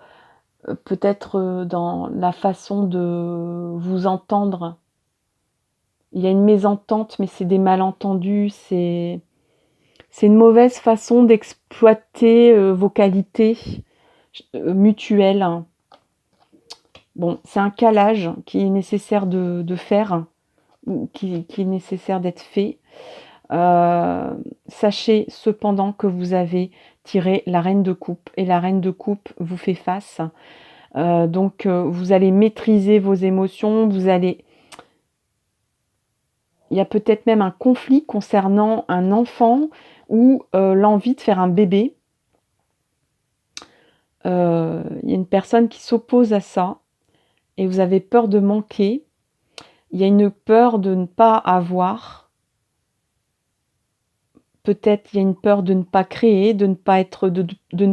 peut-être dans la façon de vous entendre. Il y a une mésentente, mais c'est des malentendus, c'est une mauvaise façon d'exploiter vos qualités mutuelles. Bon, c'est un calage qui est nécessaire de faire, ou qui est nécessaire d'être fait. Sachez cependant que vous avez tiré la reine de coupe et la reine de coupe vous fait face. Donc vous allez maîtriser vos émotions, il y a peut-être même un conflit concernant un enfant ou l'envie de faire un bébé. Il y a une personne qui s'oppose à ça et vous avez peur de manquer. Il y a une peur de ne pas avoir. Peut-être il y a une peur de ne pas créer, de ne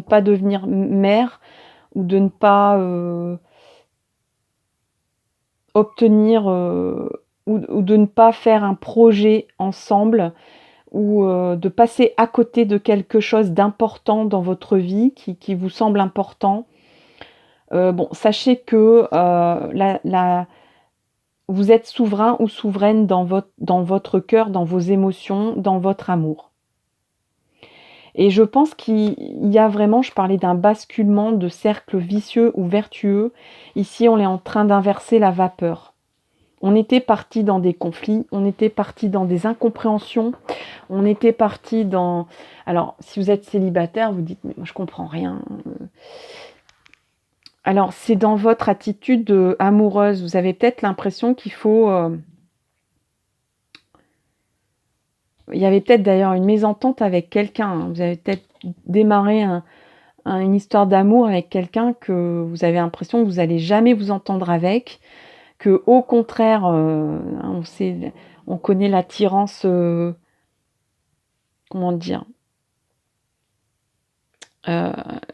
pas devenir mère, ou de ne pas obtenir ou de ne pas faire un projet ensemble ou de passer à côté de quelque chose d'important dans votre vie qui vous semble important. Bon, sachez que vous êtes souverain ou souveraine dans votre cœur, dans vos émotions, dans votre amour. Et je pense qu'il y a vraiment, je parlais d'un basculement de cercle vicieux ou vertueux. Ici, on est en train d'inverser la vapeur. On était parti dans des conflits, on était parti dans des incompréhensions, on était parti dans... Alors, si vous êtes célibataire, vous dites, mais moi je comprends rien. Alors, c'est dans votre attitude amoureuse. Vous avez peut-être l'impression qu'il faut... Il y avait peut-être d'ailleurs une mésentente avec quelqu'un, hein. Vous avez peut-être démarré une histoire d'amour avec quelqu'un que vous avez l'impression que vous n'allez jamais vous entendre avec, que au contraire, on connaît l'attirance, comment dire,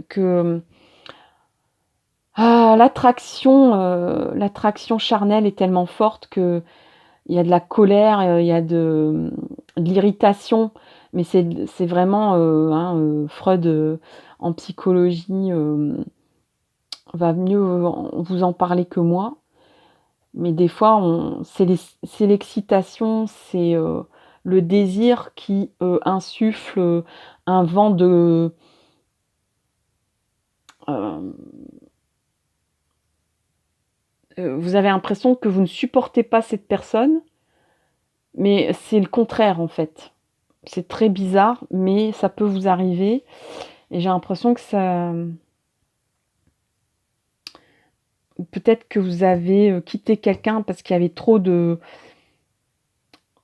que l'attraction charnelle est tellement forte que il y a de la colère, il y a de l'irritation, mais c'est vraiment, Freud, en psychologie, va mieux vous en parler que moi. Mais des fois, c'est l'excitation, c'est le désir qui insuffle un vent de... euh, vous avez l'impression que vous ne supportez pas cette personne, mais c'est le contraire en fait. C'est très bizarre, mais ça peut vous arriver. Et j'ai l'impression que ça... Peut-être que vous avez quitté quelqu'un parce qu'il y avait trop de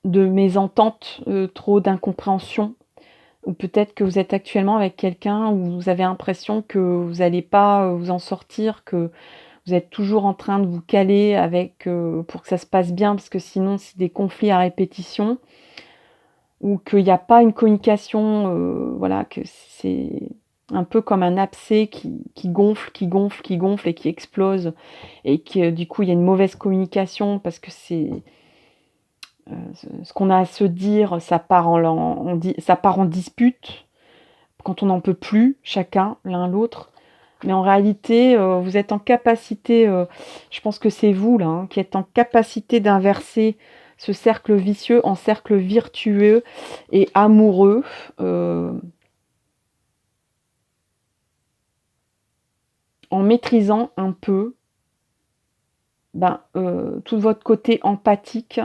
mésententes, trop d'incompréhension. Ou peut-être que vous êtes actuellement avec quelqu'un où vous avez l'impression que vous n'allez pas vous en sortir, que vous êtes toujours en train de vous caler avec pour que ça se passe bien, parce que sinon c'est des conflits à répétition, ou qu'il n'y a pas une communication, voilà, que c'est un peu comme un abcès qui gonfle, qui gonfle, qui gonfle et qui explose, et que du coup il y a une mauvaise communication parce que c'est ce qu'on a à se dire, ça part en dispute quand on n'en peut plus, chacun, l'un l'autre. Mais en réalité, vous êtes en capacité, je pense que c'est vous là, hein, qui êtes en capacité d'inverser ce cercle vicieux en cercle vertueux et amoureux. En maîtrisant un peu tout votre côté empathique.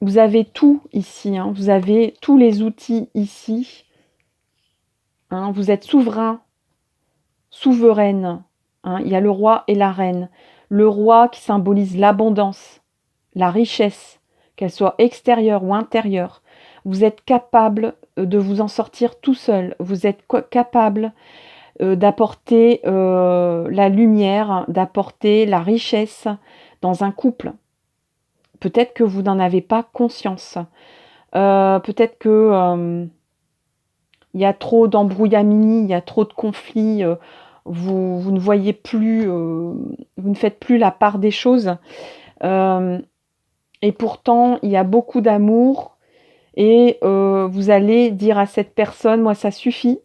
Vous avez tout ici, hein, vous avez tous les outils ici. Hein, vous êtes souverain, souveraine. Hein, il y a le roi et la reine. Le roi qui symbolise l'abondance, la richesse, qu'elle soit extérieure ou intérieure. Vous êtes capable de vous en sortir tout seul. Vous êtes capable d'apporter la lumière, d'apporter la richesse dans un couple. Peut-être que vous n'en avez pas conscience. Peut-être que il y a trop d'embrouillamini, il y a trop de conflits, vous ne voyez plus, vous ne faites plus la part des choses. Et pourtant, il y a beaucoup d'amour et vous allez dire à cette personne: «Moi, ça suffit».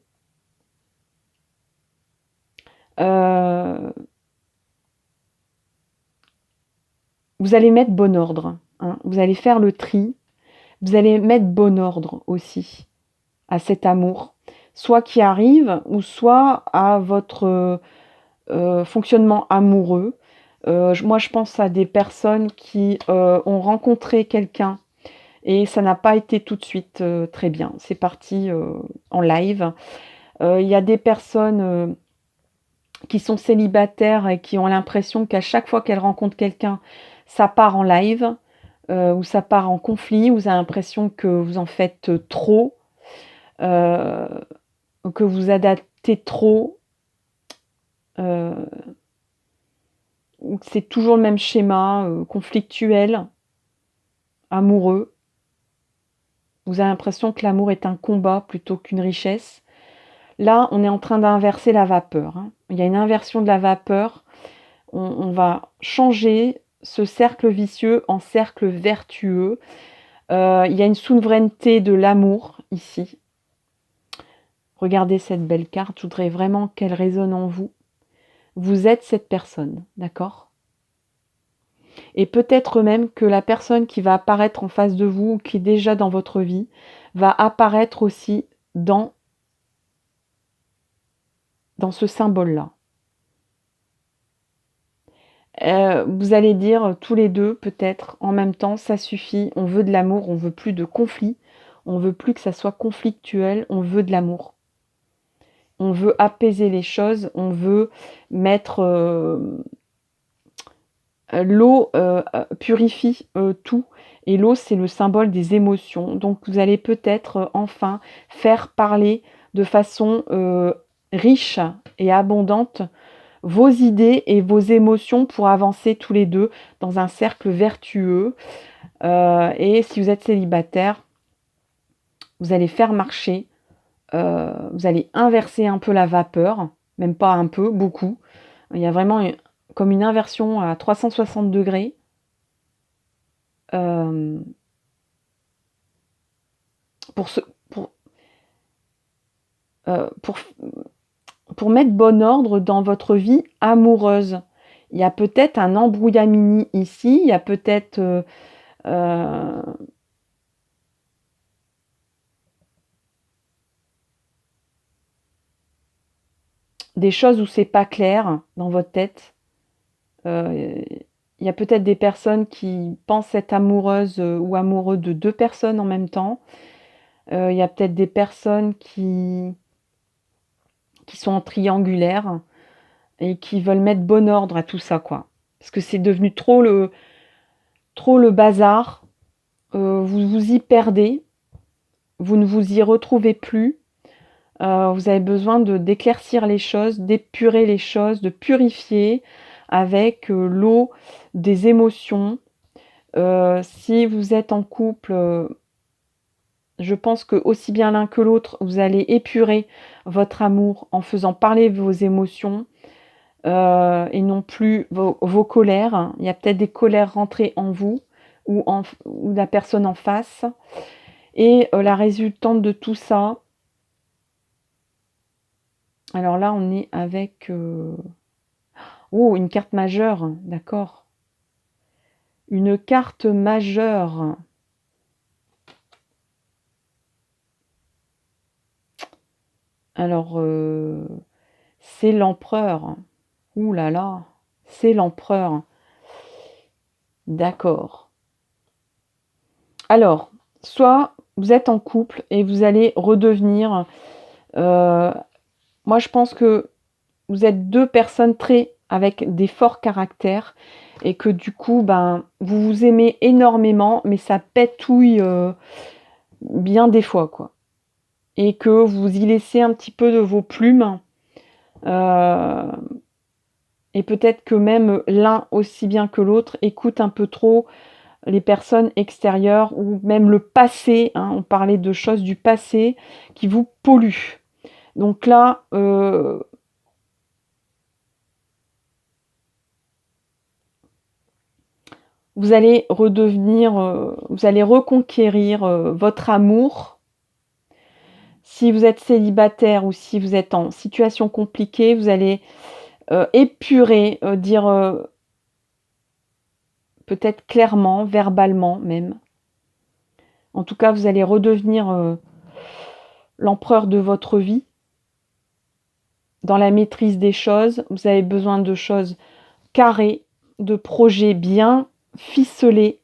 Vous allez mettre bon ordre, hein. Vous allez faire le tri. Vous allez mettre bon ordre aussi à cet amour, soit qui arrive ou soit à votre fonctionnement amoureux. Moi, je pense à des personnes qui ont rencontré quelqu'un et ça n'a pas été tout de suite très bien. C'est parti en live. Il y a des personnes qui sont célibataires et qui ont l'impression qu'à chaque fois qu'elles rencontrent quelqu'un, ça part en live ou ça part en conflit. Vous avez l'impression que vous en faites trop, euh, que vous adaptez trop. Euh, c'est toujours le même schéma, conflictuel, amoureux. Vous avez l'impression que l'amour est un combat plutôt qu'une richesse. Là, on est en train d'inverser la vapeur, hein. Il y a une inversion de la vapeur. On va changer ce cercle vicieux en cercle vertueux. Il y a une souveraineté de l'amour ici. Regardez cette belle carte. Je voudrais vraiment qu'elle résonne en vous. Vous êtes cette personne, d'accord? Et peut-être même que la personne qui va apparaître en face de vous, ou qui est déjà dans votre vie, va apparaître aussi dans ce symbole-là. Vous allez dire tous les deux, peut-être, en même temps, ça suffit, on veut de l'amour, on veut plus de conflit, on veut plus que ça soit conflictuel, on veut de l'amour. On veut apaiser les choses, on veut mettre... l'eau purifie tout, et l'eau, c'est le symbole des émotions. Donc, vous allez peut-être enfin faire parler de façon riche et abondante vos idées et vos émotions pour avancer tous les deux dans un cercle vertueux. Et si vous êtes célibataire, vous allez faire marcher, vous allez inverser un peu la vapeur, même pas un peu, beaucoup. Il y a vraiment comme une inversion à 360 degrés. Pour, ce, pour, pour mettre bon ordre dans votre vie amoureuse. Il y a peut-être un embrouillamini ici, il y a peut-être des choses où c'est pas clair dans votre tête. Il y a peut-être des personnes qui pensent être amoureuses ou amoureux de deux personnes en même temps. Il y a peut-être des personnes qui sont en triangulaire et qui veulent mettre bon ordre à tout ça, quoi. Parce que c'est devenu trop le bazar. Vous vous y perdez. Vous ne vous y retrouvez plus. Vous avez besoin d'éclaircir les choses, d'épurer les choses, de purifier avec l'eau des émotions. Si vous êtes en couple, je pense que aussi bien l'un que l'autre, vous allez épurer votre amour en faisant parler vos émotions et non plus vos colères. Il y a peut-être des colères rentrées en vous ou la personne en face. Et la résultante de tout ça, alors là, on est avec... une carte majeure, d'accord. Une carte majeure. Alors, c'est l'empereur. Ouh là là, c'est l'empereur. D'accord. Alors, soit vous êtes en couple et vous allez redevenir... moi, je pense que vous êtes deux personnes avec des forts caractères et que du coup, vous vous aimez énormément, mais ça pétouille bien des fois, quoi. Et que vous y laissez un petit peu de vos plumes. Et peut-être que même l'un aussi bien que l'autre écoute un peu trop les personnes extérieures ou même le passé, hein, on parlait de choses du passé qui vous polluent. Donc là, vous allez vous allez reconquérir votre amour. Si vous êtes célibataire ou si vous êtes en situation compliquée, vous allez épurer, dire peut-être clairement, verbalement même. En tout cas, vous allez redevenir l'empereur de votre vie. Dans la maîtrise des choses, vous avez besoin de choses carrées, de projets bien ficelés.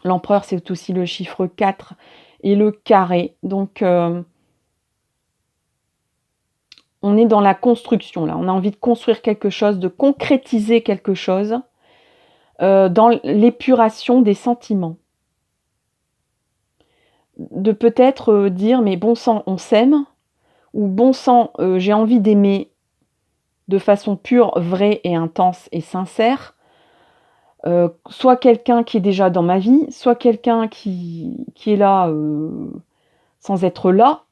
L'empereur, c'est aussi le chiffre 4 et le carré. Donc, on est dans la construction, là. On a envie de construire quelque chose, de concrétiser quelque chose dans l'épuration des sentiments. De peut-être dire, mais bon sang, on s'aime, ou bon sang, j'ai envie d'aimer de façon pure, vraie et intense et sincère. soit quelqu'un qui est déjà dans ma vie, soit quelqu'un qui est là sans être là.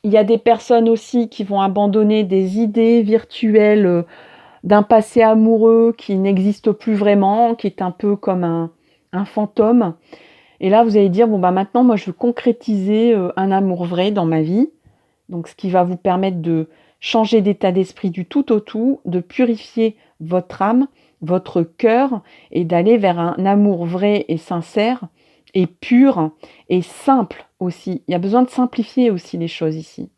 Il y a des personnes aussi qui vont abandonner des idées virtuelles d'un passé amoureux qui n'existe plus vraiment, qui est un peu comme un fantôme. Et là, vous allez dire, bon, bah maintenant, moi, je veux concrétiser un amour vrai dans ma vie. Donc, ce qui va vous permettre de changer d'état d'esprit du tout au tout, de purifier votre âme, votre cœur, et d'aller vers un amour vrai et sincère, et pur, et simple aussi. Il y a besoin de simplifier aussi les choses ici.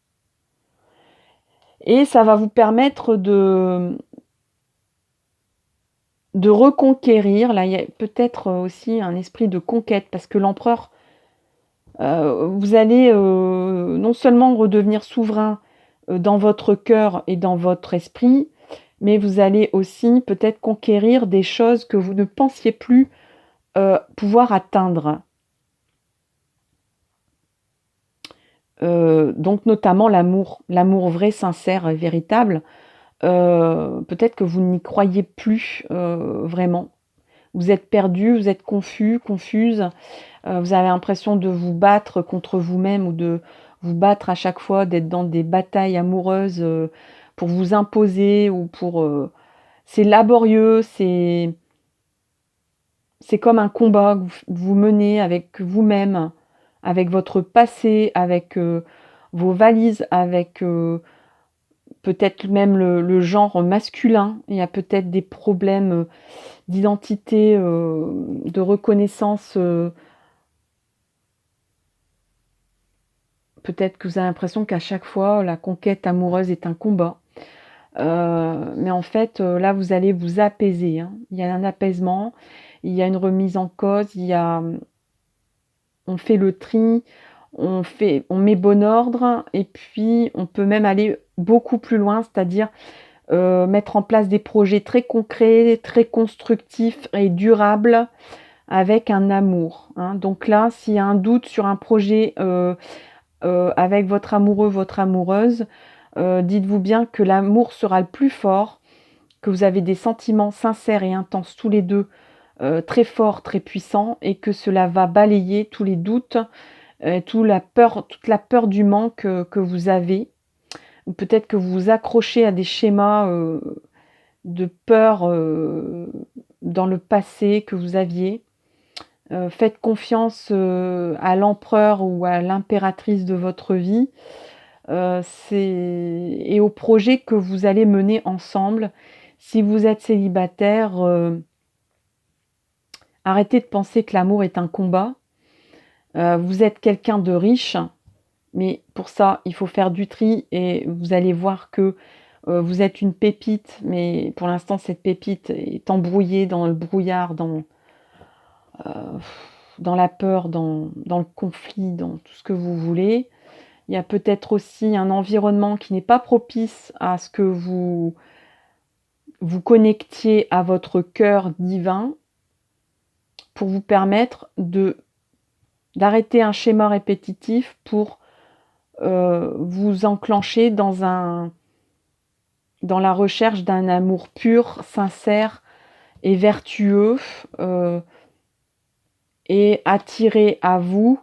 Et ça va vous permettre de reconquérir. Là, il y a peut-être aussi un esprit de conquête, parce que l'empereur, vous allez non seulement redevenir souverain dans votre cœur et dans votre esprit, mais vous allez aussi peut-être conquérir des choses que vous ne pensiez plus pouvoir atteindre. Donc notamment l'amour vrai, sincère et véritable. Peut-être que vous n'y croyez plus vraiment. Vous êtes perdu, vous êtes confus, confuse. Vous avez l'impression de vous battre contre vous-même ou de vous battre à chaque fois, d'être dans des batailles amoureuses pour vous imposer ou pour... c'est laborieux, c'est comme un combat que vous menez avec vous-même, avec votre passé, avec vos valises, avec peut-être même le genre masculin. Il y a peut-être des problèmes d'identité, de reconnaissance. Peut-être que vous avez l'impression qu'à chaque fois, la conquête amoureuse est un combat. Mais en fait, là, vous allez vous apaiser, hein. Il y a un apaisement, il y a une remise en cause, on fait le tri, on met bon ordre, et puis on peut même aller beaucoup plus loin, c'est-à-dire mettre en place des projets très concrets, très constructifs et durables avec un amour, hein. Donc là, s'il y a un doute sur un projet avec votre amoureux, votre amoureuse, dites-vous bien que l'amour sera le plus fort, que vous avez des sentiments sincères et intenses tous les deux, très forts, très puissants, et que cela va balayer tous les doutes, toute la peur du manque que vous avez. Ou peut-être que vous vous accrochez à des schémas de peur dans le passé que vous aviez. Faites confiance à l'empereur ou à l'impératrice de votre vie. Et au projet que vous allez mener ensemble. Si vous êtes célibataire, arrêtez de penser que l'amour est un combat. Vous êtes quelqu'un de riche, mais pour ça, il faut faire du tri et vous allez voir que vous êtes une pépite, mais pour l'instant, cette pépite est embrouillée dans le brouillard, dans la peur, dans le conflit, dans tout ce que vous voulez. Il y a peut-être aussi un environnement qui n'est pas propice à ce que vous vous connectiez à votre cœur divin pour vous permettre d'arrêter un schéma répétitif pour vous enclencher dans la recherche d'un amour pur, sincère et vertueux, et attirer à vous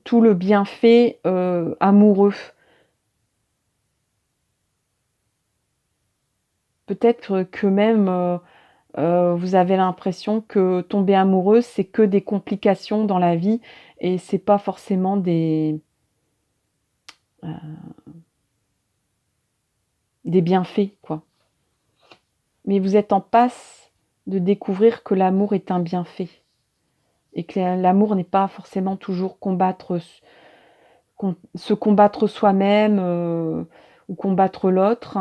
tout le bienfait amoureux. Peut-être que même vous avez l'impression que tomber amoureuse, c'est que des complications dans la vie et c'est pas forcément des bienfaits, quoi. Mais vous êtes en passe de découvrir que l'amour est un bienfait et que l'amour n'est pas forcément toujours se combattre soi-même ou combattre l'autre.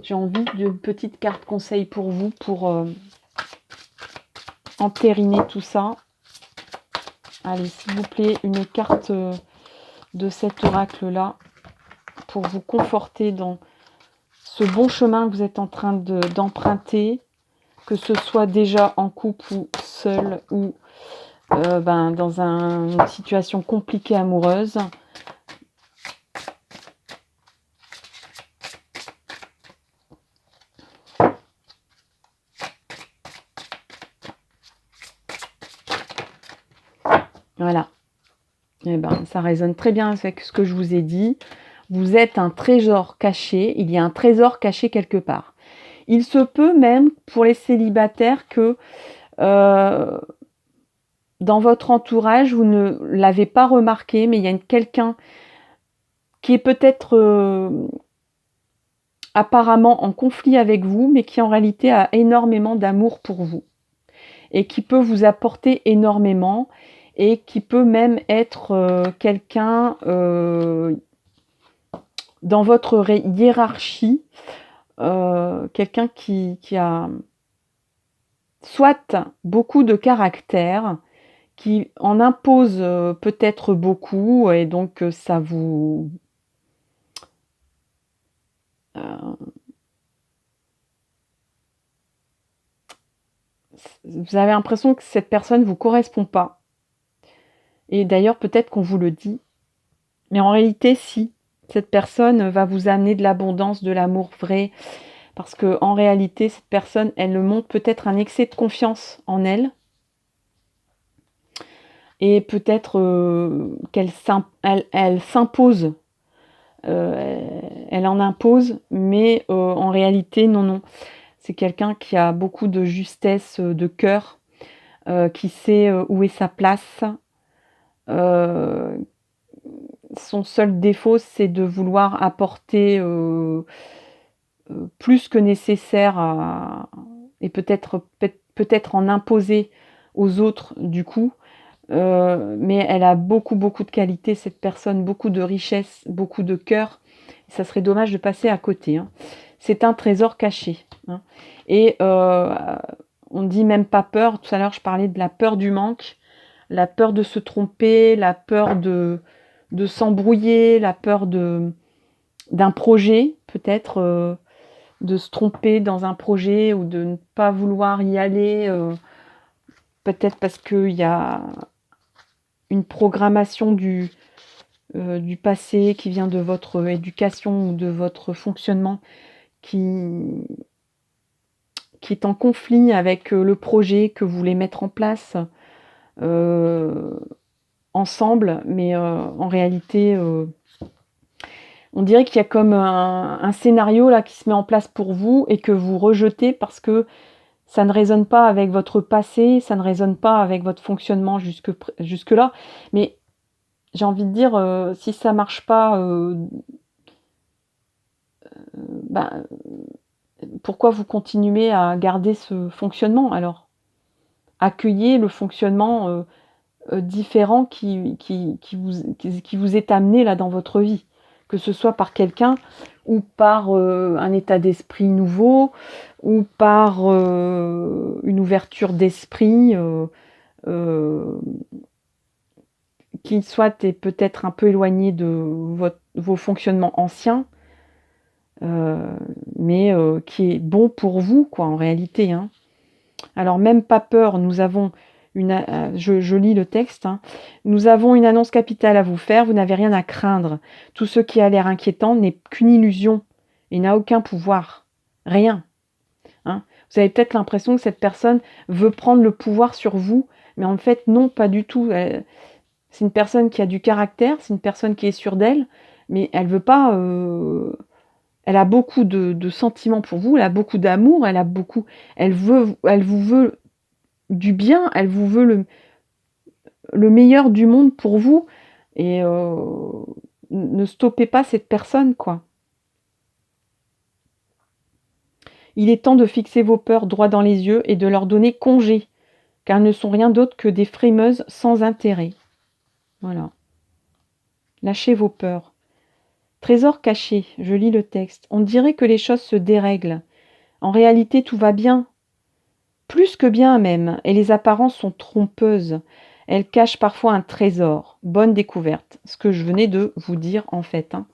J'ai envie d'une petite carte conseil pour vous pour entériner tout ça. Allez, s'il vous plaît, une carte de cet oracle-là pour vous conforter dans ce bon chemin que vous êtes en train d'emprunter, que ce soit déjà en couple ou seul ou dans une situation compliquée amoureuse. Voilà. Eh ben, ça résonne très bien avec ce que je vous ai dit. Vous êtes un trésor caché, il y a un trésor caché quelque part. Il se peut même pour les célibataires que dans votre entourage, vous ne l'avez pas remarqué, mais il y a quelqu'un qui est peut-être apparemment en conflit avec vous, mais qui en réalité a énormément d'amour pour vous et qui peut vous apporter énormément et qui peut même être quelqu'un dans votre hiérarchie, quelqu'un qui a soit beaucoup de caractère, qui en impose peut-être beaucoup et donc ça vous... vous avez l'impression que cette personne ne vous correspond pas. Et d'ailleurs, peut-être qu'on vous le dit. Mais en réalité, si. Cette personne va vous amener de l'abondance, de l'amour vrai. Parce qu'en réalité, cette personne, elle montre peut-être un excès de confiance en elle. Et peut-être qu'elle elle s'impose. Elle en impose, mais en réalité, non, non. C'est quelqu'un qui a beaucoup de justesse de cœur, qui sait où est sa place. Son seul défaut, c'est de vouloir apporter plus que nécessaire et peut-être en imposer aux autres du coup. Mais elle a beaucoup, beaucoup de qualités, cette personne, beaucoup de richesse, beaucoup de cœur. Ça serait dommage de passer à côté. Hein. C'est un trésor caché. Hein. Et on dit même pas peur. Tout à l'heure, je parlais de la peur du manque, la peur de se tromper, la peur de s'embrouiller, la peur d'un projet, peut-être, de se tromper dans un projet ou de ne pas vouloir y aller, peut-être parce qu'il y a une programmation du passé qui vient de votre éducation ou de votre fonctionnement qui, qui est en conflit avec le projet que vous voulez mettre en place ensemble, mais en réalité, on dirait qu'il y a comme un scénario là qui se met en place pour vous et que vous rejetez parce que ça ne résonne pas avec votre passé, ça ne résonne pas avec votre fonctionnement jusque-là. Mais j'ai envie de dire, si ça marche pas, ben, pourquoi vous continuez à garder ce fonctionnement alors? Accueillez le fonctionnement différent qui vous est amené là dans votre vie, que ce soit par quelqu'un ou par un état d'esprit nouveau ou par une ouverture d'esprit qui soit est peut-être un peu éloigné de vos fonctionnements anciens, mais qui est bon pour vous, quoi, en réalité. Hein. Alors, même pas peur, nous avons je lis le texte. Hein. Nous avons une annonce capitale à vous faire, vous n'avez rien à craindre. Tout ce qui a l'air inquiétant n'est qu'une illusion et n'a aucun pouvoir. Rien. Hein. Vous avez peut-être l'impression que cette personne veut prendre le pouvoir sur vous, mais en fait, non, pas du tout. C'est une personne qui a du caractère, c'est une personne qui est sûre d'elle, mais elle veut pas. Elle a beaucoup de sentiments pour vous, elle a beaucoup d'amour, elle vous veut du bien, elle vous veut le meilleur du monde pour vous, et ne stoppez pas cette personne, quoi. Il est temps de fixer vos peurs droit dans les yeux et de leur donner congé, car elles ne sont rien d'autre que des frimeuses sans intérêt. Voilà. Lâchez vos peurs. Trésor caché, je lis le texte. On dirait que les choses se dérèglent. En réalité, tout va bien. Plus que bien même, et les apparences sont trompeuses. Elles cachent parfois un trésor. Bonne découverte. Ce que je venais de vous dire en fait. Hein.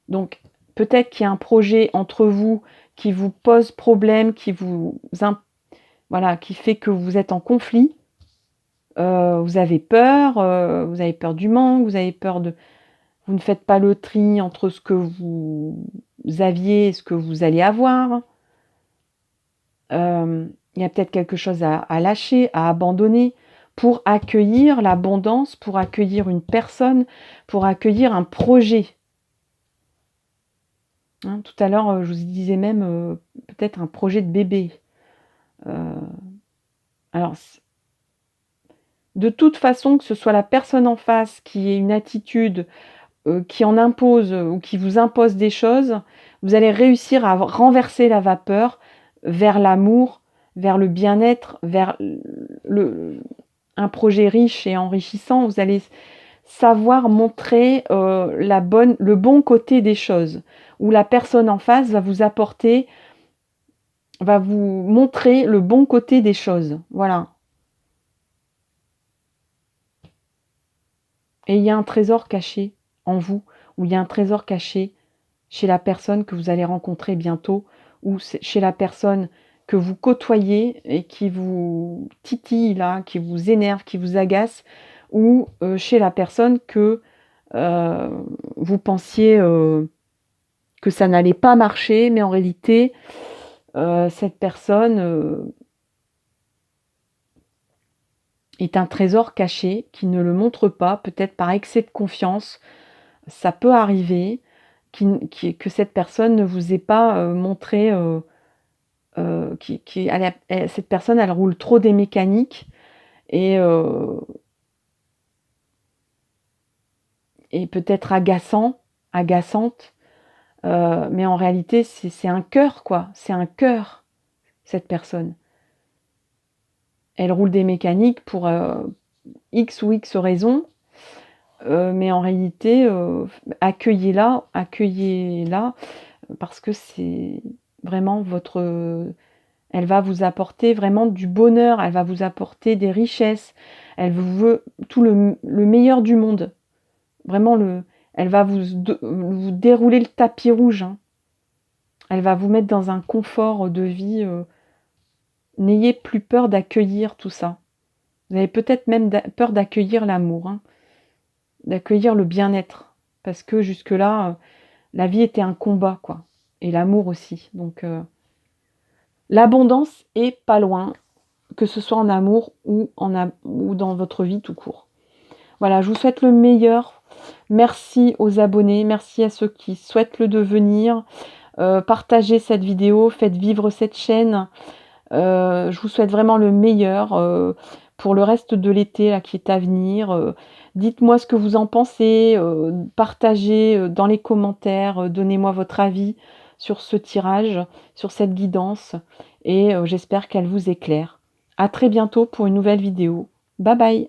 Donc, peut-être qu'il y a un projet entre vous qui vous pose problème, voilà, qui fait que vous êtes en conflit. Vous avez peur du manque, vous ne faites pas le tri entre ce que vous aviez et ce que vous allez avoir. Il y a peut-être quelque chose à lâcher, à abandonner. pour accueillir l'abondance, pour accueillir une personne, pour accueillir un projet. Hein, tout à l'heure, je vous disais même peut-être un projet de bébé. Alors, de toute façon, que ce soit la personne en face qui ait une attitude qui en impose ou qui vous impose des choses, vous allez réussir à renverser la vapeur vers l'amour, vers le bien-être, vers un projet riche et enrichissant. Vous allez savoir montrer le bon côté des choses, où la personne en face va vous apporter, va vous montrer le bon côté des choses. Voilà. Et il y a un trésor caché en vous, ou il y a un trésor caché chez la personne que vous allez rencontrer bientôt, ou chez la personne que vous côtoyez et qui vous titille là, qui vous énerve, qui vous agace, ou chez la personne que vous pensiez que ça n'allait pas marcher, mais en réalité, cette personne est un trésor caché qui ne le montre pas, peut-être par excès de confiance. Ça peut arriver que cette personne ne vous ait pas montré, cette personne, elle roule trop des mécaniques et peut-être agaçante, mais en réalité, c'est un cœur, quoi. C'est un cœur, cette personne. Elle roule des mécaniques pour X ou X raisons, mais en réalité, accueillez-la, parce que c'est vraiment elle va vous apporter vraiment du bonheur, elle va vous apporter des richesses, elle vous veut tout le meilleur du monde. Vraiment, elle va vous dérouler le tapis rouge, hein. Elle va vous mettre dans un confort de vie. N'ayez plus peur d'accueillir tout ça. Vous avez peut-être même peur d'accueillir l'amour, hein, d'accueillir le bien-être. Parce que jusque-là, la vie était un combat, quoi. Et l'amour aussi. Donc, l'abondance est pas loin, que ce soit en amour ou dans votre vie tout court. Voilà, je vous souhaite le meilleur. Merci aux abonnés, merci à ceux qui souhaitent le devenir. Partagez cette vidéo, faites vivre cette chaîne. Je vous souhaite vraiment le meilleur pour le reste de l'été là, qui est à venir. Dites-moi ce que vous en pensez, partagez dans les commentaires, donnez-moi votre avis sur ce tirage, sur cette guidance, et j'espère qu'elle vous éclaire. À très bientôt pour une nouvelle vidéo. Bye bye!